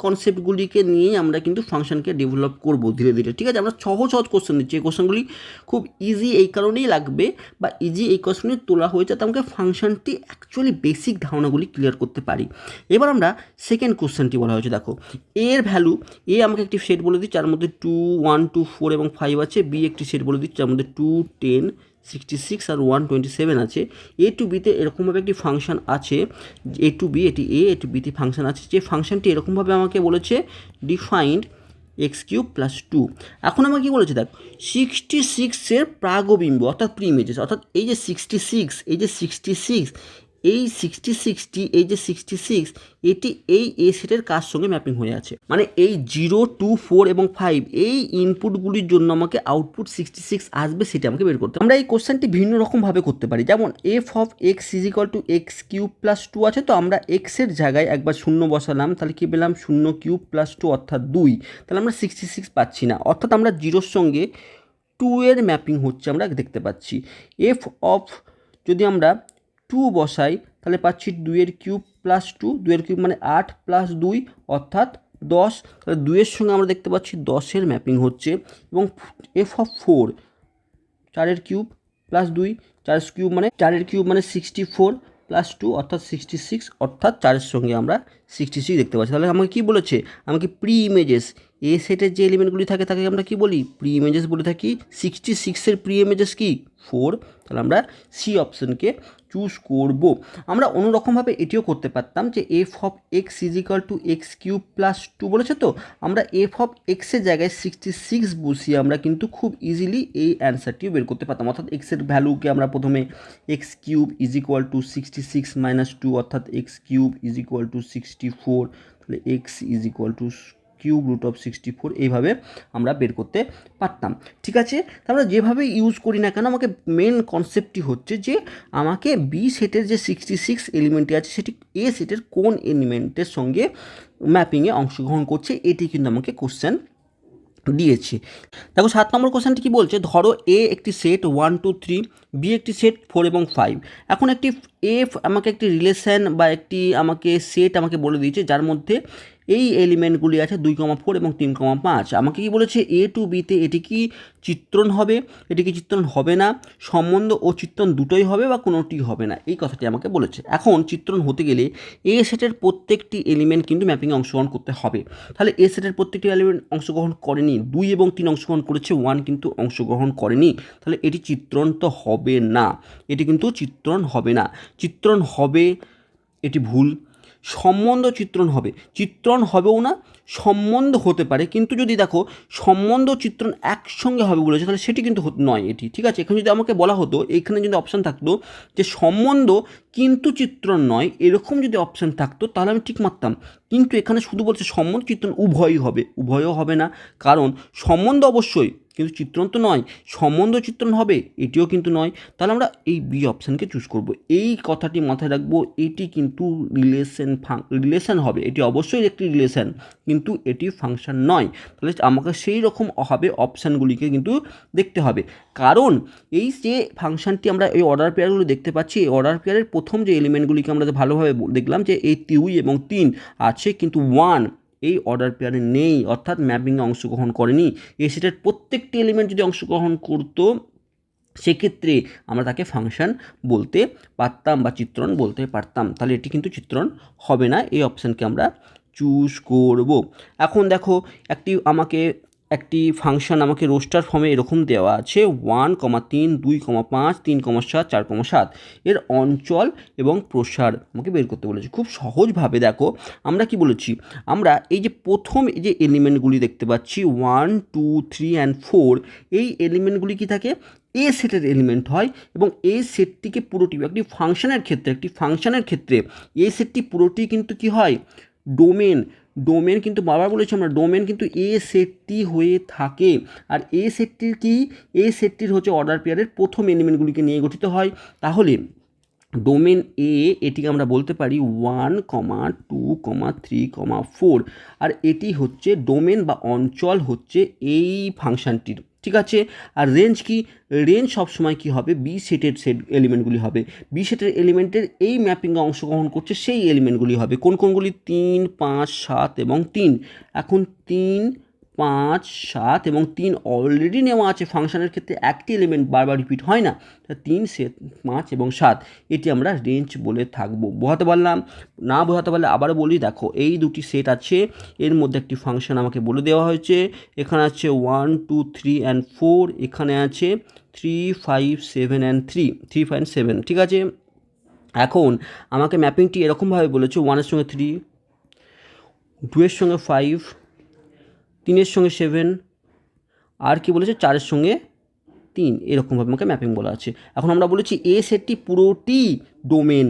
কনসেপ্টগুলিকে নিয়েই আমরা কিন্তু ফাংশনকে ডেভেলপ করব ধীরে ধীরে, ঠিক আছে। আমরা সহজ কোশ্চেন দিচ্ছি, এই কোশ্চেনগুলি খুব ইজি এই কারণেই লাগবে, বা ইজি এই কোশ্চেনই তোলা হয়েছে যাতে আমাকে ফাংশনটি অ্যাকচুয়ালি বেসিক ধারণাগুলি ক্লিয়ার করতে পারি। এবার আমরা সেকেন্ড কোশ্চেনটি বলা হয়েছে, দেখো এর ভ্যালু, এ আমাকে একটি সেট বলে দিচ্ছে যার মধ্যে 2, 1, 2, 4 এবং 5 আছে, বি একটি সেট বলে দিচ্ছে যার মধ্যে 2, 10, 66 আর 127 আছে। এ টু বিতে এরকমভাবে একটি ফাংশন আছে, এ টু বি, এটি এ টু বিতে ফাংশন আছে, যে ফাংশনটি এরকমভাবে আমাকে বলেছে ডিফাইন্ড x³ + 2। এখন আমাকে কী বলেছে, দেখ 66-এর প্রাগবিম্ব অর্থাৎ প্রি ইমেজেস, অর্থাৎ এই যে 66, এই যে 66, এই 66টি, এই যে 66 এটি এই এ সেটের কার সঙ্গে ম্যাপিং হয়ে আছে, মানে এই 0, 2, 4 এবং 5 এই ইনপুটগুলির জন্য আমাকে আউটপুট 66 আসবে, সেটা আমাকে বের করতে হবে। আমরা এই কোশ্চেনটি ভিন্ন রকমভাবে করতে পারি, যেমন F of X is equal two x³ + 2 আছে, তো আমরা এক্সের জায়গায় একবার 0 বসালাম, তাহলে কী পেলাম, 0³ + 2 অর্থাৎ 2, তাহলে আমরা 66 পাচ্ছি না, অর্থাৎ আমরা 0-এর সঙ্গে 2 এর ম্যাপিং হচ্ছে আমরা দেখতে পাচ্ছি। এফ অফ যদি আমরা 2 বসাই, তাহলে পাচ্ছি 2 এর কিউব + 2, 2 এর কিউব মানে 8 + 2 অর্থাৎ 10, তাহলে 2-এর সঙ্গে আমরা দেখতে পাচ্ছি 10-এর ম্যাপিং হচ্ছে এবং f(4) 4-এর কিউব প্লাস 2, 4 কিউব মানে 4-এর কিউব মানে 64 প্লাস 2 অর্থাৎ 66, অর্থাৎ 4-এর সঙ্গে আমরা 66 দেখতে পাচ্ছি। তাহলে আমাকে কী বলেছে, আমাকে প্রি ইমেজেস এ সেটের যে এলিমেন্টগুলি থাকে তাকে আমরা কি বলি, প্রি ইমেজেস বলে থাকি। 66-এর প্রি ইমেজেস কি 4, তাহলে আমরা সি অপশানকে চুজ করব। আমরা অন্যরকমভাবে এটিও করতে পারতাম যে f(x) = x³ প্লাস 2 বলেছে, তো আমরা f(x)-এর জায়গায় 66 বসিয়ে আমরা কিন্তু খুব ইজিলি এই অ্যান্সারটিও বের করতে পারতাম। অর্থাৎ এক্সের ভ্যালুকে আমরা প্রথমে x³ = 66 - 2 অর্থাৎ x³ = 64, তাহলে x =√64 এইভাবে আমরা বের করতে পারতাম। ঠিক আছে, তাহলে যেভাবে ইউজ করি না কেন আমাকে মেন কনসেপ্টটি হচ্ছে যে আমাকে বি সেটের যে 66 এলিমেন্টটি আছে সেটি এ সেটের কোন এলিমেন্টের সঙ্গে ম্যাপিংয়ে অংশগ্রহণ করছে, এটি কিন্তু আমাকে কোশ্চেন দিয়েছে। দেখো 7 নম্বর কোশ্চেনটি কী বলছে, ধরো এ একটি সেট 1 2 3, বি একটি সেট 4 এবং 5। এখন একটি এফ আমাকে একটি রিলেশন বা একটি আমাকে সেট আমাকে বলে দিয়েছে যার মধ্যে এই এলিমেন্টগুলি আছে 2,4 এবং 3,5। আমাকে কি বলেছে, এ টু বিতে এটি কি চিত্রণ হবে, এটি কি চিত্রণ হবে না, সম্বন্ধ ও চিত্রণ দুটোই হবে বা কোনোটি হবে না, এই কথাটি আমাকে বলেছে। এখন চিত্রণ হতে গেলে এ সেটের প্রত্যেকটি এলিমেন্ট কিন্তু ম্যাপিংয়ে অংশগ্রহণ করতে হবে। তাহলে এ সেটের প্রত্যেকটি এলিমেন্ট অংশগ্রহণ করেনি, 2 এবং 3 অংশগ্রহণ করেছে, 1 কিন্তু অংশগ্রহণ করেনি, তাহলে এটি চিত্রণ তো হবে না, এটি কিন্তু চিত্রণ হবে না। চিত্রণ হবে এটি ভুল। সম্বন্ধ চিত্রণ হবে, চিত্রণ হবেও না, সম্বন্ধ হতে পারে, কিন্তু যদি দেখো সম্বন্ধ চিত্রণ একসঙ্গে হবে বলেছে তাহলে সেটি কিন্তু নয় এটি। ঠিক আছে, এখানে যদি আমাকে বলা হতো, এখানে যদি অপশান থাকতো যে সম্বন্ধ কিন্তু চিত্রণ নয়, এরকম যদি অপশান থাকতো তাহলে আমি ঠিক মারতাম, কিন্তু এখানে শুধু বলছে সম্বন্ধ চিত্রণ উভয়ই হবে, উভয়ও হবে না, কারণ সম্বন্ধ অবশ্যই কিন্তু চিত্রণ তো নয়, সম্বন্ধ চিত্রণ হবে এটিও কিন্তু নয়, তাহলে আমরা এই বি অপশানকে চুজ করব। এই কথাটি মাথায় রাখবো, এটি কিন্তু রিলেশন হবে, এটি অবশ্যই একটি রিলেশন কিন্তু এটি ফাংশন নয়। তাহলে আমাকে সেই রকমভাবে অপশানগুলিকে কিন্তু দেখতে হবে, কারণ এই যে ফাংশনটি আমরা এই অর্ডার পেয়ারগুলো দেখতে পাচ্ছি, এই অর্ডার পেয়ারের প্রথম যে এলিমেন্টগুলিকে আমরা ভালোভাবে দেখলাম যে এই 2 এবং 3 আছে, কিন্তু 1 এই অর্ডার পেয়ারে নেই, অর্থাৎ ম্যাপিংয়ে অংশগ্রহণ করেনি। এই সেটের প্রত্যেকটি এলিমেন্ট যদি অংশগ্রহণ করতো সেক্ষেত্রে আমরা তাকে ফাংশন বলতে পারতাম বা চিত্রণ বলতে পারতাম, তাহলে এটি কিন্তু চিত্রণ হবে না, এই অপশানকে আমরা চুজ করব। এখন দেখো একটি ফাংশন আমাকে রোস্টার ফর্মে এরকম দেওয়া আছে 1, 3, 2, 5, 3, 7, 4, 7 এর অঞ্চল এবং প্রসার আমাকে বের করতে বলেছে। খুব সহজভাবে দেখো আমরা কি বলেছি, আমরা এই যে প্রথম এই যে এলিমেন্টগুলি দেখতে পাচ্ছি 1 2 3 and 4, এই এলিমেন্টগুলি কি থাকে, এ সেটের এলিমেন্ট হয় এবং এই সেটটিকে পুরোটি একটি ফাংশনের ক্ষেত্রে এই সেটটি পুরোটি কিন্তু কি হয়, ডোমেন কিন্তু বারবার বলেছি আমরা, ডোমেন কিন্তু এ সেটটি হয়ে থাকে। আর এ সেটটির হচ্ছে অর্ডার পেয়ারের প্রথম এলিমেন্টগুলিকে নিয়ে গঠিত হয়। তাহলে ডোমেন এ এটিকে আমরা বলতে পারি 1, 2, 3, 4, আর এটি হচ্ছে ডোমেন বা অঞ্চল হচ্ছে এই ফাংশনটির। ঠিক আছে, আর রেঞ্জ সবসময় কী হবে, বি সেটের এলিমেন্টগুলি হবে, বি সেটের এলিমেন্টের এই ম্যাপিংয়ে অংশগ্রহণ করছে সেই এলিমেন্টগুলি হবে কোনগুলি, 3, 5, 7 এবং 3। এখন 3, 5, 7 এবং 3 অলরেডি নেওয়া আছে, ফাংশনের ক্ষেত্রে একটি এলিমেন্ট বারবার রিপিট হয় না, 3, 5 এবং 7 এটি আমরা রেঞ্জ বলে থাকবো। বোঝাতে পারলাম? না বোঝাতে পারলে আবারও বলি, দেখো এই দুটি সেট আছে, এর মধ্যে একটি ফাংশন আমাকে বলে দেওয়া হয়েছে, এখানে আছে 1 2 3 and 4, এখানে আছে 3 5 7 and 3 5 7। ঠিক আছে, এখন আমাকে ম্যাপিংটি এরকমভাবে বলেছে 1-এর সঙ্গে 3, 2-এর সঙ্গে 5, 3-এর সঙ্গে 7, আর কি বলেছে 4-এর সঙ্গে 3, এরকমভাবে আমাকে ম্যাপিং বলা আছে। এখন আমরা বলেছি এ সেটটি পুরোটি ডোমেন,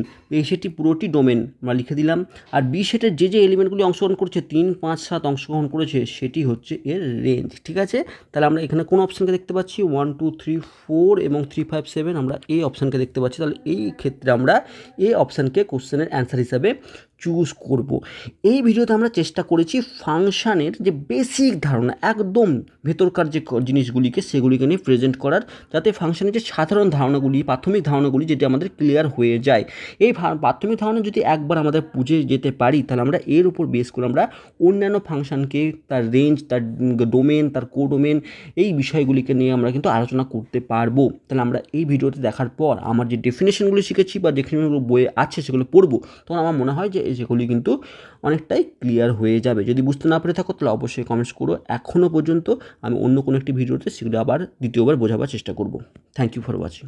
আমরা লিখে দিলাম, আর বি সেটের যে এলিমেন্টগুলি অংশগ্রহণ করছে 3, 5, 7 অংশগ্রহণ করেছে সেটি হচ্ছে এর রেঞ্জ। ঠিক আছে, তাহলে আমরা এখানে কোন অপশানকে দেখতে পাচ্ছি, 1 2 3 4 এবং 3 5 7 আমরা এই অপশানকে দেখতে পাচ্ছি। তাহলে এই ক্ষেত্রে আমরা এই অপশানকে কোশ্চেনের অ্যান্সার হিসাবে চুজ করব। এই ভিডিওতে আমরা চেষ্টা করেছি ফাংশানের যে বেসিক ধারণা, একদম ভেতরকার যে জিনিসগুলিকে সেগুলিকে নিয়ে প্রেজেন্ট করার, যাতে ফাংশানের যে সাধারণ ধারণাগুলি, প্রাথমিক ধারণাগুলি যেটি আমাদের ক্লিয়ার হয়ে যায়। এই প্রাথমিক ধারণা যদি একবার আমাদের বুঝে যেতে পারি, তাহলে আমরা এর উপর বেস করে আমরা অন্যান্য ফাংশনকে, তার রেঞ্জ, তার ডোমেন, তার কোডোমেন, এই বিষয়গুলিকে নিয়ে আমরা কিন্তু আলোচনা করতে পারবো। তাহলে আমরা এই ভিডিওটি দেখার পর আমার যে ডেফিনেশনগুলো শিখেছি বা ডেফিনেশনগুলো বইয়ে আছে সেগুলো পড়বো, তখন আমার মনে হয় যে সেগুলি কিন্তু অনেকটাই ক্লিয়ার হয়ে যাবে। যদি বুঝতে না পেরে থাকো তাহলে অবশ্যই কমেন্টস করো। এখনও পর্যন্ত আমি অন্য কোনো একটি ভিডিওতে সেগুলো আবার দ্বিতীয়বার বোঝাবার চেষ্টা করব। Thank you for watching.